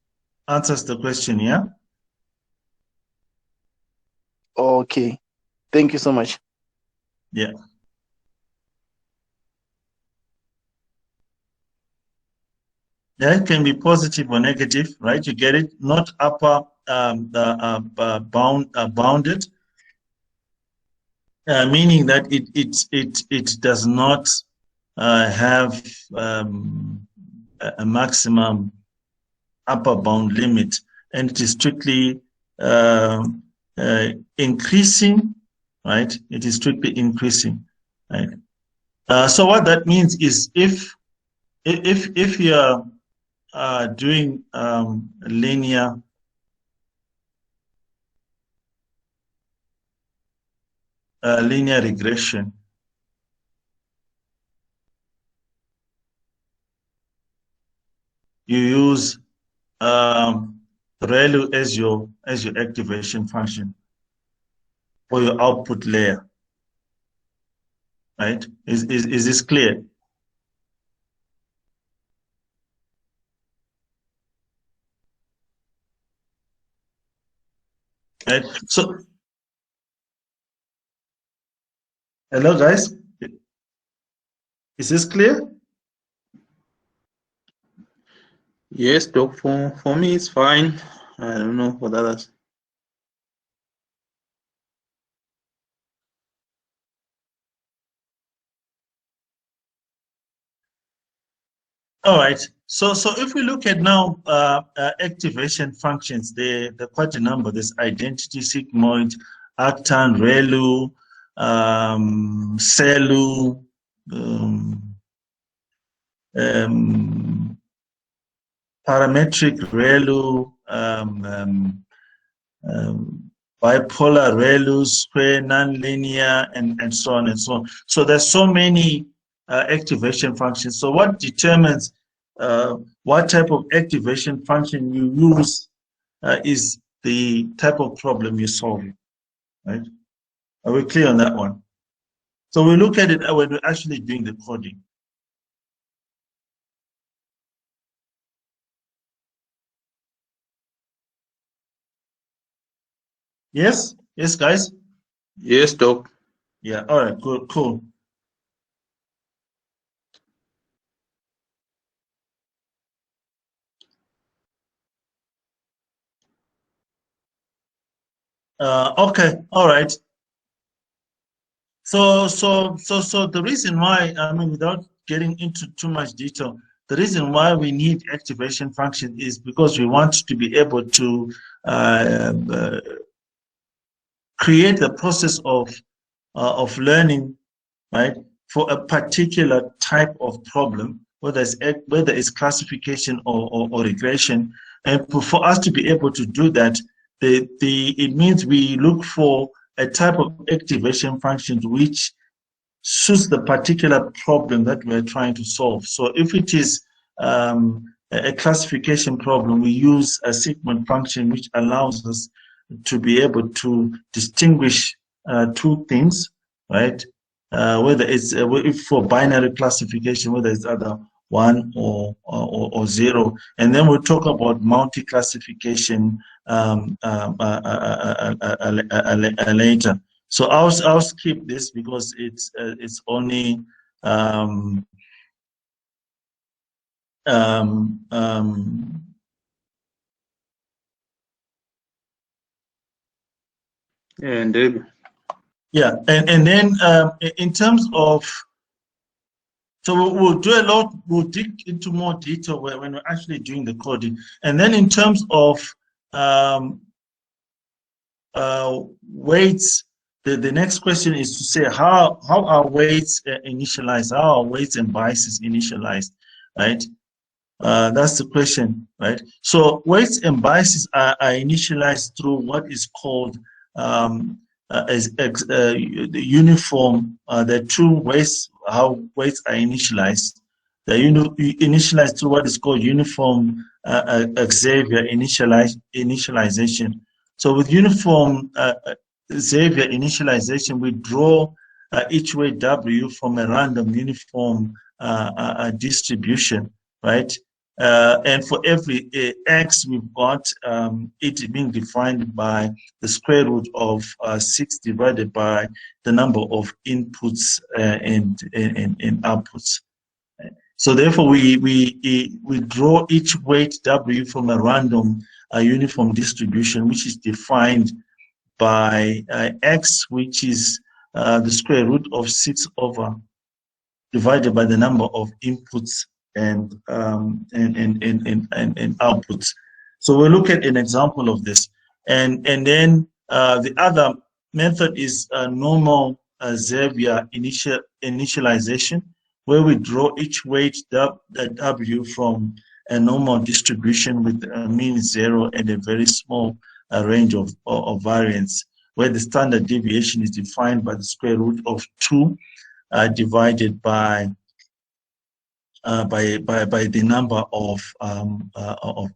answers the question, yeah? Okay. Thank you so much. Yeah. Yeah, it can be positive or negative, right? You get it? Not upper bounded, meaning that it does not have a maximum upper bound limit, and it is strictly increasing, right? It is strictly increasing, right? So what that means is if you're doing linear regression, you use ReLU as your activation function for your output layer, right? Is this clear? Right. So, hello guys, is this clear? Yes, Doc. For me, it's fine. I don't know for the others. All right. So if we look at now activation functions, they're quite a number. There's identity, sigmoid, arctan, ReLU, CeLU, parametric ReLU, bipolar ReLU, square, nonlinear, and so on and so on. So there's so many activation functions. So what determines what type of activation function you use is the type of problem you're solving, right? Are we clear on that one? So we look at it when we're actually doing the coding. Yes? Yes, guys? Yes, Doc. Yeah, all right, good, cool. Okay, all right. So the reason why, I mean, without getting into too much detail, the reason why we need activation function is because we want to be able to create the process of learning, right, for a particular type of problem, whether it's classification or regression. And for us to be able to do that, it means we look for a type of activation function which suits the particular problem that we're trying to solve. So if it is a classification problem, we use a sigmoid function which allows us to be able to distinguish two things, right? Whether it's if for binary classification, whether it's either 1 or 0, and then we'll talk about multi-classification later. So I'll skip this because it's only And yeah, and then in terms of, so we'll do a lot, we'll dig into more detail when we're actually doing the coding. And then in terms of weights, the next question is to say how are weights initialized? How are weights and biases initialized, right? That's the question, right? So weights and biases are initialized through what is called uniform. There are two ways how weights are initialized. They're initialized through what is called uniform Xavier initialization. So with uniform Xavier initialization, we draw each way W from a random uniform distribution, right? And for every x, we've got it being defined by the square root of 6 divided by the number of inputs and outputs. So therefore, we draw each weight W from a random uniform distribution, which is defined by x, which is the square root of 6 over divided by the number of inputs and outputs. So we'll look at an example of this, and then the other method is normal Xavier initialization, where we draw each weight W from a normal distribution with a mean 0 and a very small range of variance, where the standard deviation is defined by the square root of 2 divided by the number of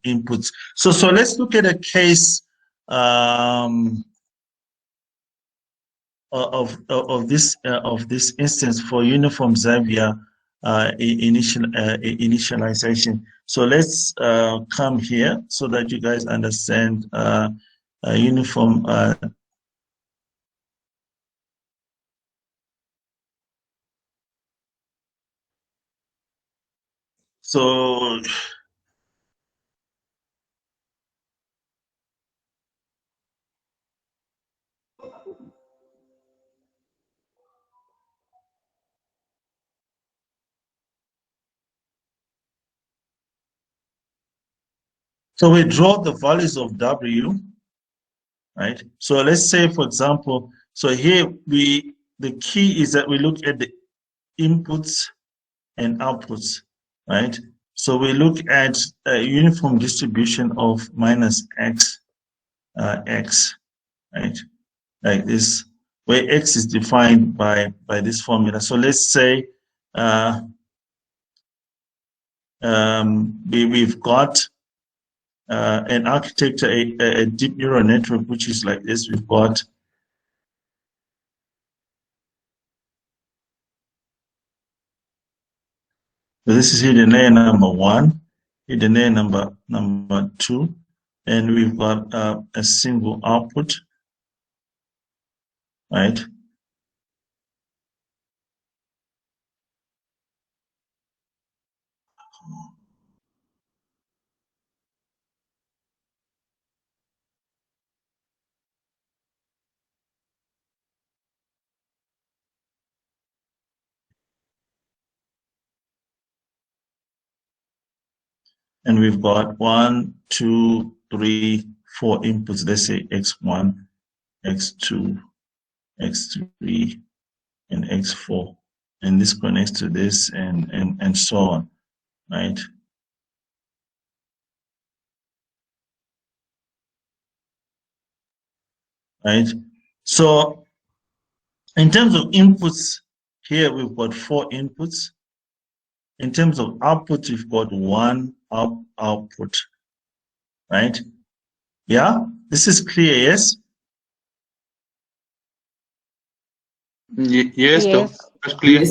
inputs. So let's look at a case of this instance for uniform Xavier initialization. So let's come here so that you guys understand uniform. So we draw the values of W, right? So let's say, for example, so here the key is that we look at the inputs and outputs, right? So we look at a uniform distribution of minus x, x, right? Like this, where x is defined by this formula. So let's say we've got an architecture, a deep neural network, which is like this. We've got so this is hidden layer number 1, hidden layer number 2, and we've got a single output, right? And we've got 1, 2, 3, 4 inputs. Let's say x1, x2, x3, and x4. And this connects to this and so on, right? Right? So in terms of inputs, here we've got 4 inputs. In terms of output, we've got 1 output, right? Yeah, this is clear, yes? Yes, Doc. That's clear.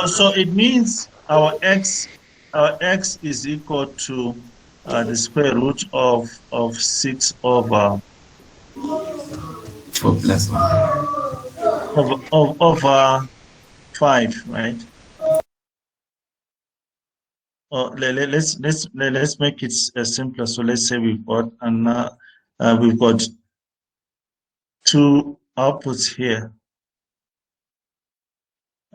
So it means our x is equal to the square root of 6 over 4 plus 1 over 5, right? Let's make it simpler. So let's say we've got we've got 2 outputs here,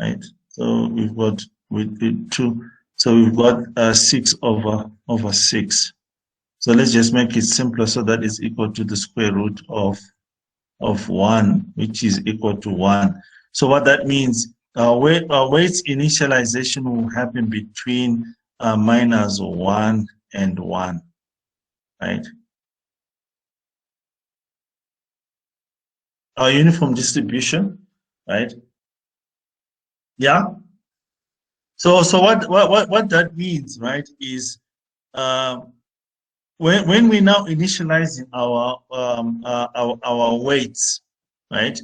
right? So we've got with 2. So we've got 6 over 6. So let's just make it simpler so that it's equal to the square root of 1, which is equal to 1. So what that means, weights initialization will happen between minus 1 and 1, right? Our uniform distribution, right? Yeah. So what that means, right, is when we now initializing our weights, right?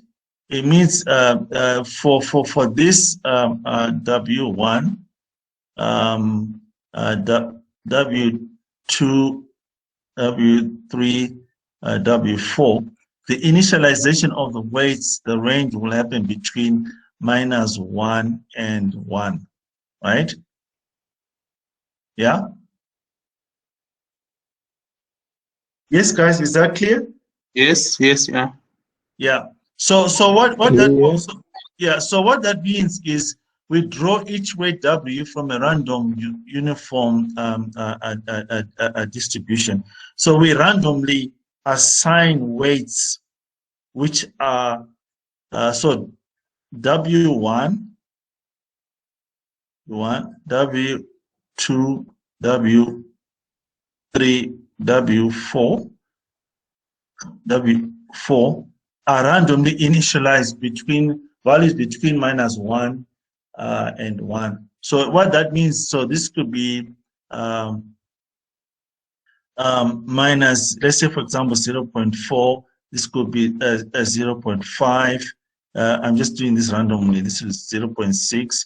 It means for this W1, W2, W3, W4, the initialization of the weights, the range will happen between -1 and 1, right? Yeah? Yes, guys, is that clear? Yes, yeah. Yeah. So what that means is we draw each weight W from a random uniform distribution. So we randomly assign weights which are so W1, W2, W3, W4, W4 are randomly initialized between values between -1 and 1. So what that means, so this could be minus, let's say for example 0.4, this could be 0.5. I'm just doing this randomly. This is 0.6.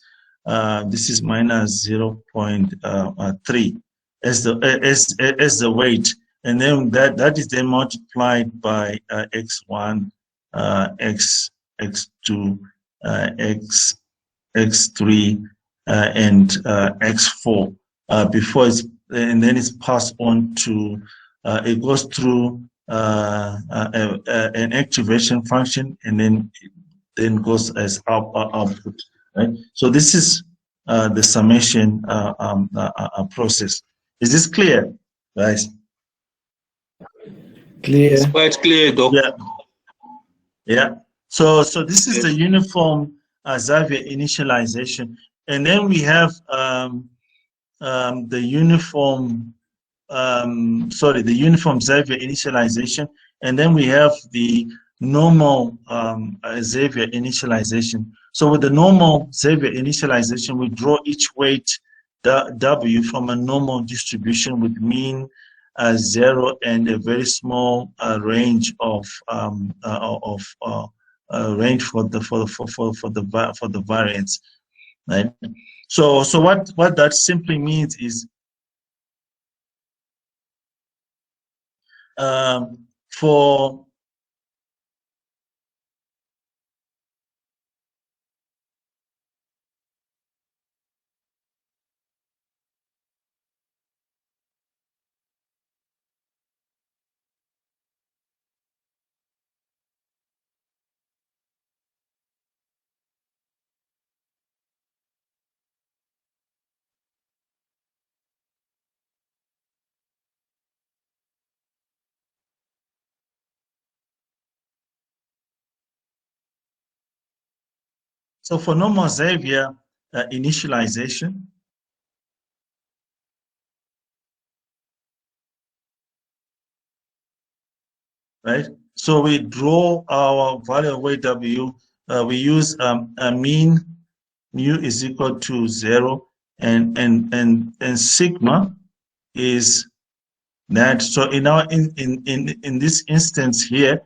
This is minus 0.3 as the weight, and then that is then multiplied by x1, x2, x3, and x4 before it's, and then it's passed on to it goes through an activation function, and then goes as output, right? So this is the summation process. Is this clear, guys? Clear. It's quite clear, Doc. Yeah. So this is the uniform Xavier initialization, and then we have the uniform Xavier initialization, and then we have the normal Xavier initialization. So with the normal Xavier initialization, we draw each weight W from a normal distribution with mean 0 and a very small range of range for the variance, right? So what that simply means is for normal Xavier initialization, right? So we draw our value of weight W. We use a mean mu is equal to 0, and sigma is that. So in this instance here,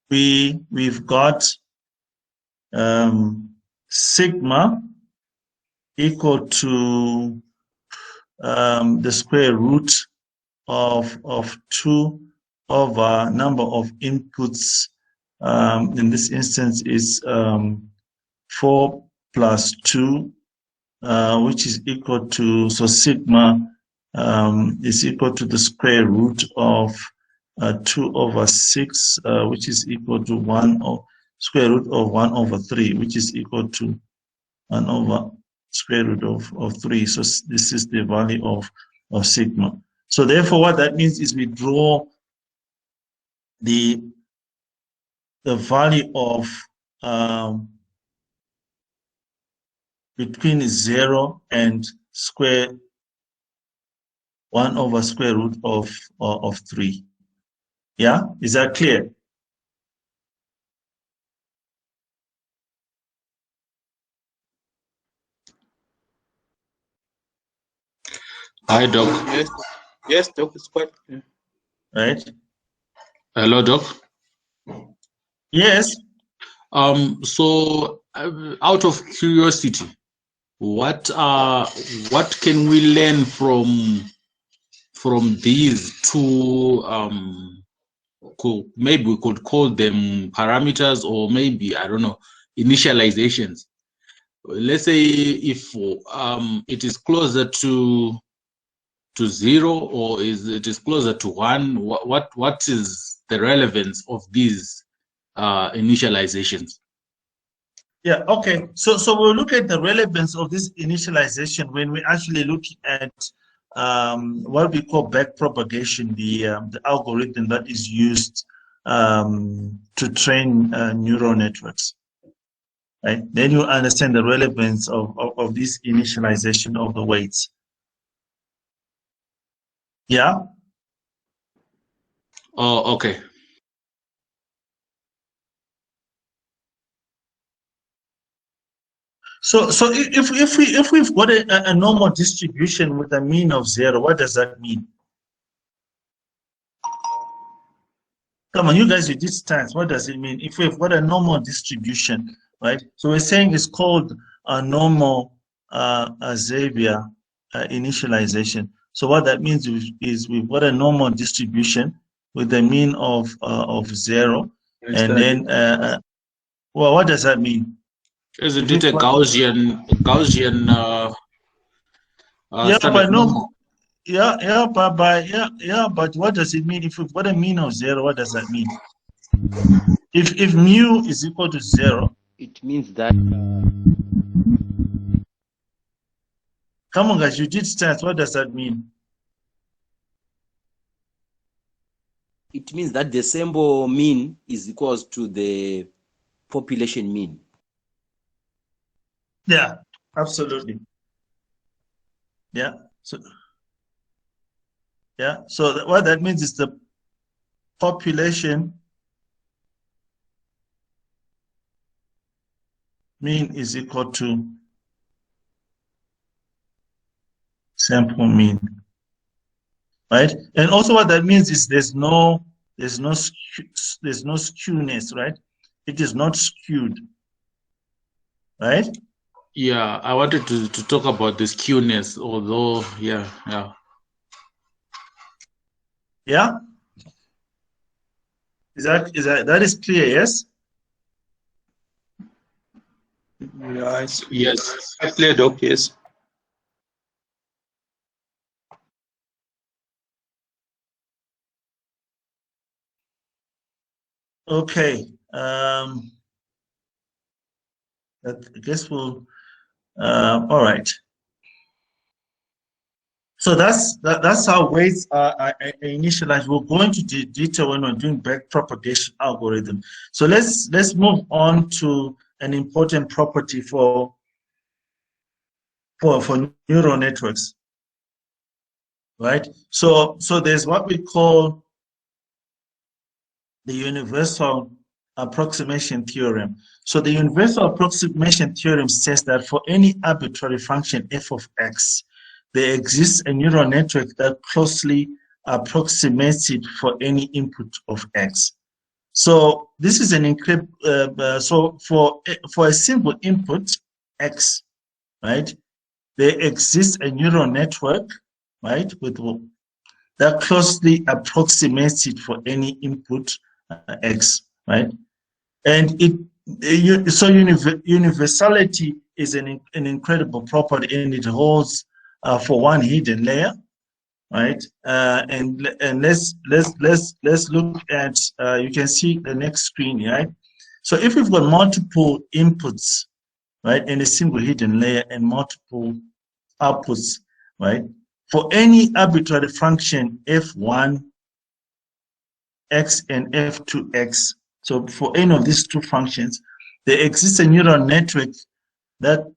we've got sigma equal to the square root of 2 over number of inputs. In this instance is 4 plus 2, which is equal to, so sigma is equal to the square root of 2 over 6, which is equal to 1 or square root of 1 over 3, which is equal to 1 over square root of 3. So this is the value of sigma. So therefore what that means is we draw the value of between 0 and 1 over square root of 3. Yeah, is that clear? Hi, Doc. Yes, Doc, it's quite clear. Right. Hello, Doc. Yes. So out of curiosity, what can we learn from these two? Maybe we could call them parameters, or maybe, I don't know, initializations. Let's say if it is closer to 0, or it is closer to 1, what is the relevance of these initializations? Yeah, okay. So we'll look at the relevance of this initialization when we actually look at what we call backpropagation, the algorithm that is used to train neural networks. Right? Then you understand the relevance of this initialization of the weights. Yeah? Oh, okay. So if we've got a normal distribution with a mean of 0, what does that mean? Come on, you guys, you did stats. What does it mean? If we've got a normal distribution, right? So we're saying it's called a normal Xavier initialization. So what that means is we've got a normal distribution with a mean of 0, and then well, what does that mean? Isn't it a Gaussian yeah, standard but no. normal? Yeah, but what does it mean if we've got a mean of 0? What does that mean? If mu is equal to 0, It means that come on, guys, you did stats. What does that mean? it means that the sample mean is equals to the population mean. Yeah, absolutely. Yeah. So what that means is the population mean is equal to sample mean, right? And also what that means is there's no skewness, right? It is not skewed, right? Yeah, I wanted to talk about the skewness, although yeah. That is clear, yes? Yes, clear, Doc, yes. Okay. I guess we'll. All right. So that's how weights are initialized. We'll go into detail when we're doing backpropagation algorithm. So let's move on to an important property for neural networks, right? So there's what we call the universal approximation theorem. So the universal approximation theorem says that for any arbitrary function f of x, there exists a neural network that closely approximates it for any input of x. So this is an so for a simple input x, right? There exists a neural network, right, that closely approximates it for any input x, right? And universality is an incredible property, and it holds for one hidden layer, right? And let's look at you can see the next screen, right? So if we've got multiple inputs, right, in a single hidden layer and multiple outputs, right? For any arbitrary function f1 x and f2 x, so for any of these two functions, there exists a neural network that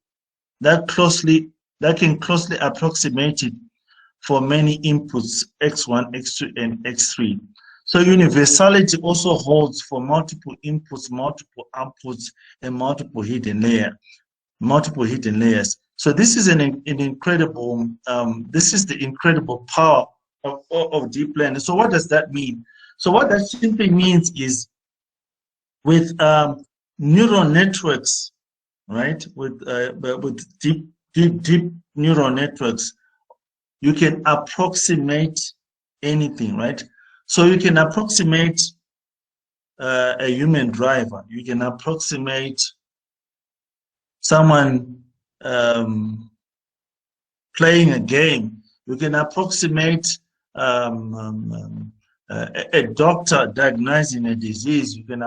can closely approximate it for many inputs x1, x2, and x3. So universality also holds for multiple inputs, multiple outputs, and multiple hidden layers. So this is an incredible. This is the incredible power of deep learning. So what does that mean? So what that simply means is, with neural networks, right? With deep deep neural networks, you can approximate anything, right? So you can approximate a human driver. You can approximate someone playing a game. You can approximate a doctor diagnosing a disease. You can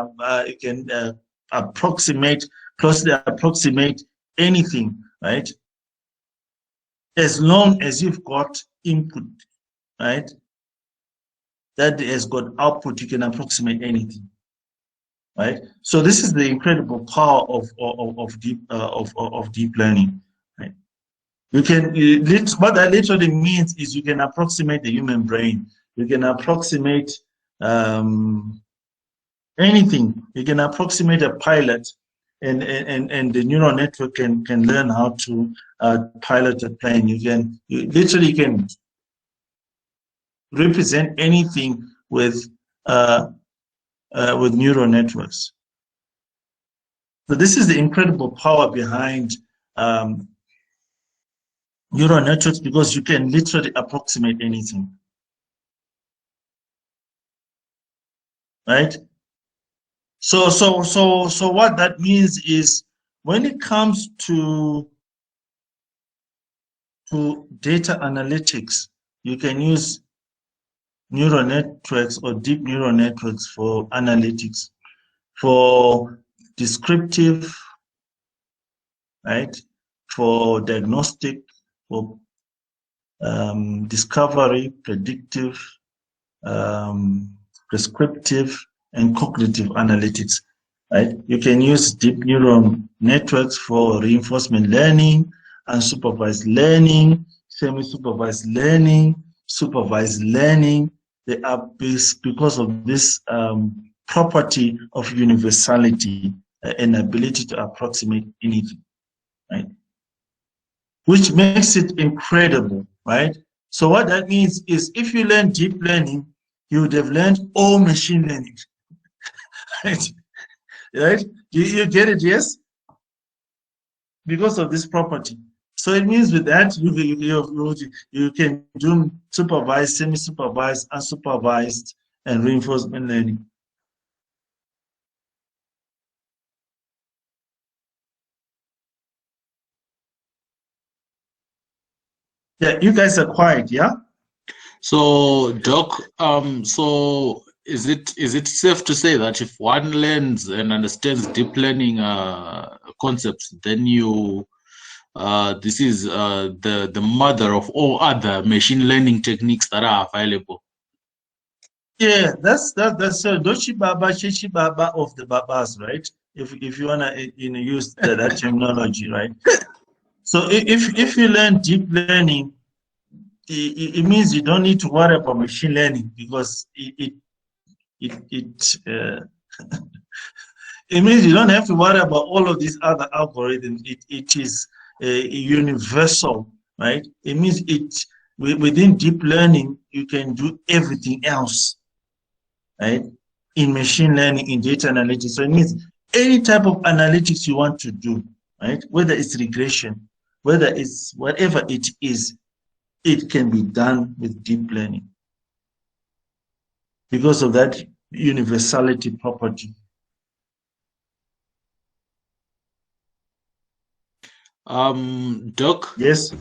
closely approximate anything, right? As long as you've got input, right, that has got output, you can approximate anything, right? So this is the incredible power of deep learning, right? You can what that literally means is you can approximate the human brain. You can approximate anything. You can approximate a pilot, and the neural network can learn how to pilot a plane. You literally can represent anything with neural networks. So this is the incredible power behind neural networks, because you can literally approximate anything, right? So what that means is, when it comes to data analytics, you can use neural networks or deep neural networks for analytics, for descriptive, right? For diagnostic, for discovery, predictive, prescriptive, and cognitive analytics, right? You can use deep neural networks for reinforcement learning, unsupervised learning, semi-supervised learning, supervised learning. They are based because of this property of universality and ability to approximate anything, right? Which makes it incredible, right? So what that means is, if you learn deep learning, you would have learned all machine learning, right? Right? You get it, yes? Because of this property. So it means with that, you can do supervised, semi-supervised, unsupervised, and reinforcement learning. Yeah, you guys are quiet, yeah? So, Doc, so is it safe to say that if one learns and understands deep learning concepts, then this is the mother of all other machine learning techniques that are available? Yeah, that's Doshi Baba, Shishi Baba of the Babas, right? If you wanna use that terminology, right? So if you learn deep learning, it means you don't need to worry about machine learning, because it means you don't have to worry about all of these other algorithms. It is universal, right? It means within deep learning, you can do everything else, right? In machine learning, in data analytics. So it means any type of analytics you want to do, right? Whether it's regression, whether it's whatever it is, it can be done with deep learning because of that universality property. Doc? Yes.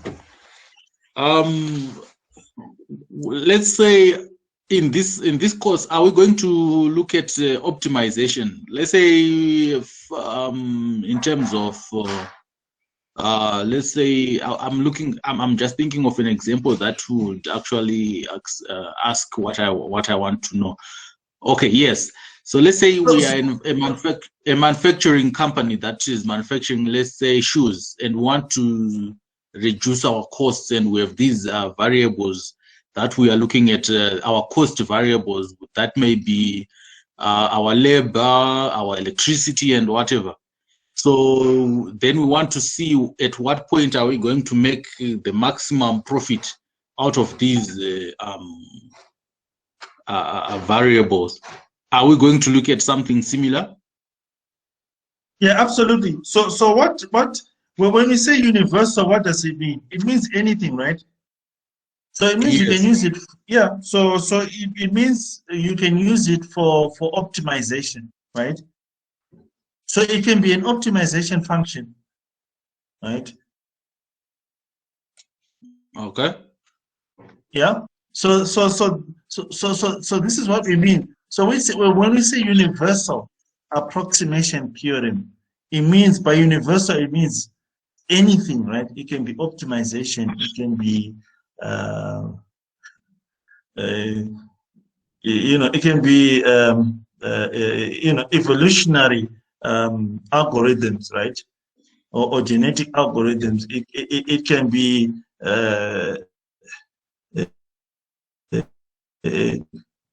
Let's say in this course, are we going to look at optimization? Let's say if, in terms of let's say I'm just thinking of an example that would actually ask what I want to know. Okay, yes. So let's say we are in a manufacturing company that is manufacturing, let's say, shoes, and want to reduce our costs, and we have these variables that we are looking at, our cost variables that may be our labor, our electricity, and whatever. So then we want to see at what point are we going to make the maximum profit out of these variables. Are we going to look at something similar? Yeah, absolutely. So what Well, when we say universal, what does it mean? It means anything, right? So it means you can use it. Yeah. So it means you can use it for optimization, right? So it can be an optimization function, right? Okay. Yeah. So this is what we mean. So when we say universal approximation theorem, it means by universal it means anything, right? It can be optimization. It can be it can be evolutionary algorithms, right? Or genetic algorithms. It can be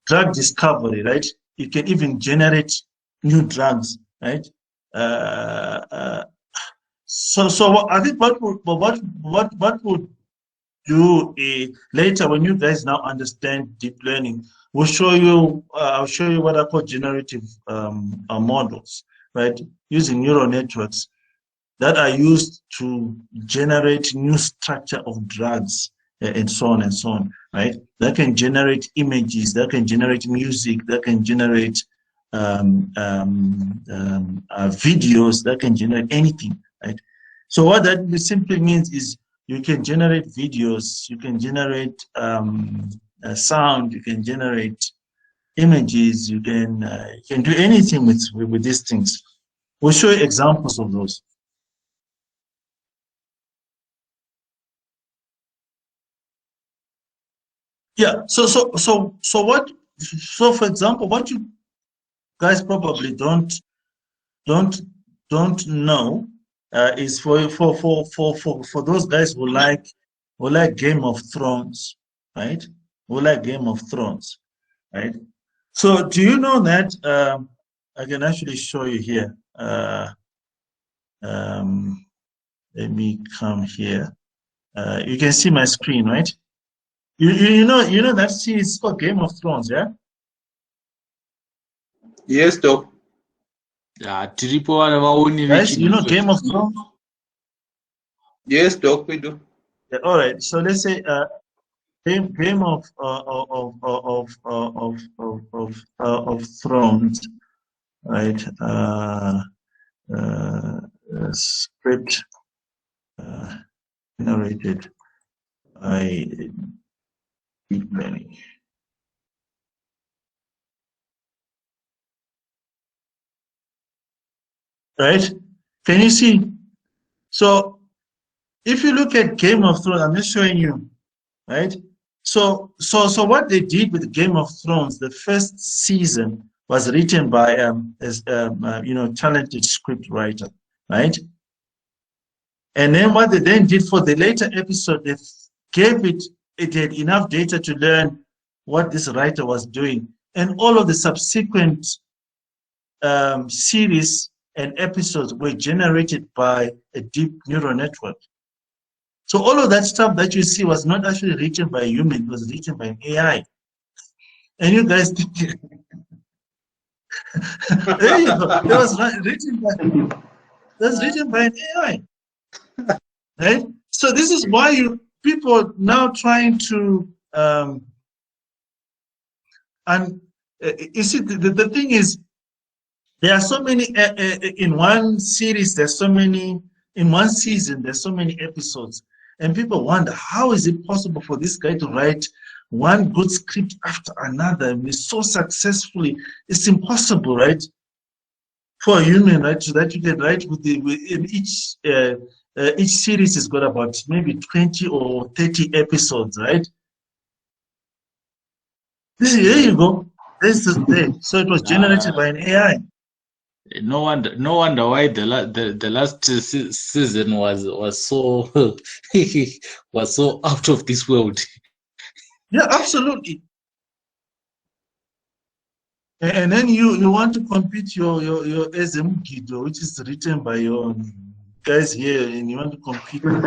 drug discovery, right? You can even generate new drugs, right? So I think what would do later when you guys now understand deep learning, we'll show you. I'll show you what I call generative models, right? Using neural networks that are used to generate new structure of drugs and so on and so on, right? That can generate images, that can generate music, that can generate videos, that can generate anything, right? So what that simply means is you can generate videos, you can generate sound, you can generate images, you can do anything with these things. We'll show you examples of those. Yeah. So for example, what you guys probably don't know is for those guys who like Game of Thrones, right? Who like Game of Thrones, right? So do you know that I can actually show you here. Let me come here. You can see my screen, right? You know that series is called Game of Thrones, yeah? Yes, Doc. Guys, you know Game of Thrones? Yes, Doc, we do. Yeah, all right. So let's say Game of Thrones, right? Script generated by deep learning. Right? Can you see? So if you look at Game of Thrones, I'm just showing you, right? So what they did with Game of Thrones, the first season was written by talented script writer, right? And then what they then did for the later episode, they gave it had enough data to learn what this writer was doing, and all of the subsequent series and episodes were generated by a deep neural network. So all of that stuff that you see was not actually written by a human, it was written by an AI. And you guys think there you go. That was written by an AI. Right? So this is why people now trying to you see the thing is there are so many in one series, there's so many in one season, there's so many episodes. And people wonder, how is it possible for this guy to write one good script after another and so successfully? It's impossible, right? For a human, right? So that you can write in each series has got about maybe 20 or 30 episodes, right? There you go. This is there. So it was generated by an AI. No wonder why the last season was so was so out of this world. Yeah, absolutely. And then you want to compete your SM Guido, which is written by your guys here, and you want to compete with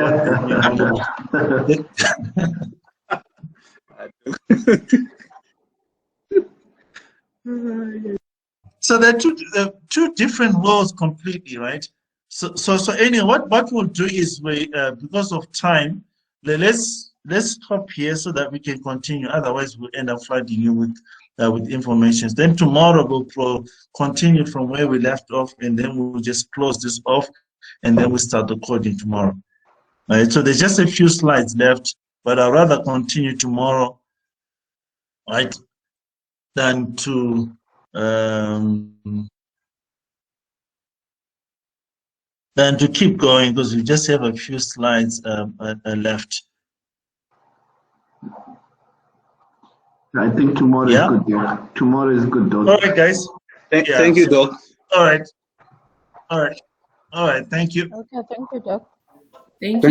So they're two different worlds completely, right? So anyway, what we'll do is we because of time, let's stop here so that we can continue. Otherwise, we'll end up flooding you with information. Then tomorrow we'll continue from where we left off, and then we'll just close this off, and then we'll start the coding tomorrow. All right. So there's just a few slides left, but I'd rather continue tomorrow, right, than to keep going, because we just have a few slides left. I think tomorrow is good, Doc. Tomorrow is good, Doc. All right, guys. Thank you, Doc. All right. Thank you. Okay, thank you, Doc. Thank you.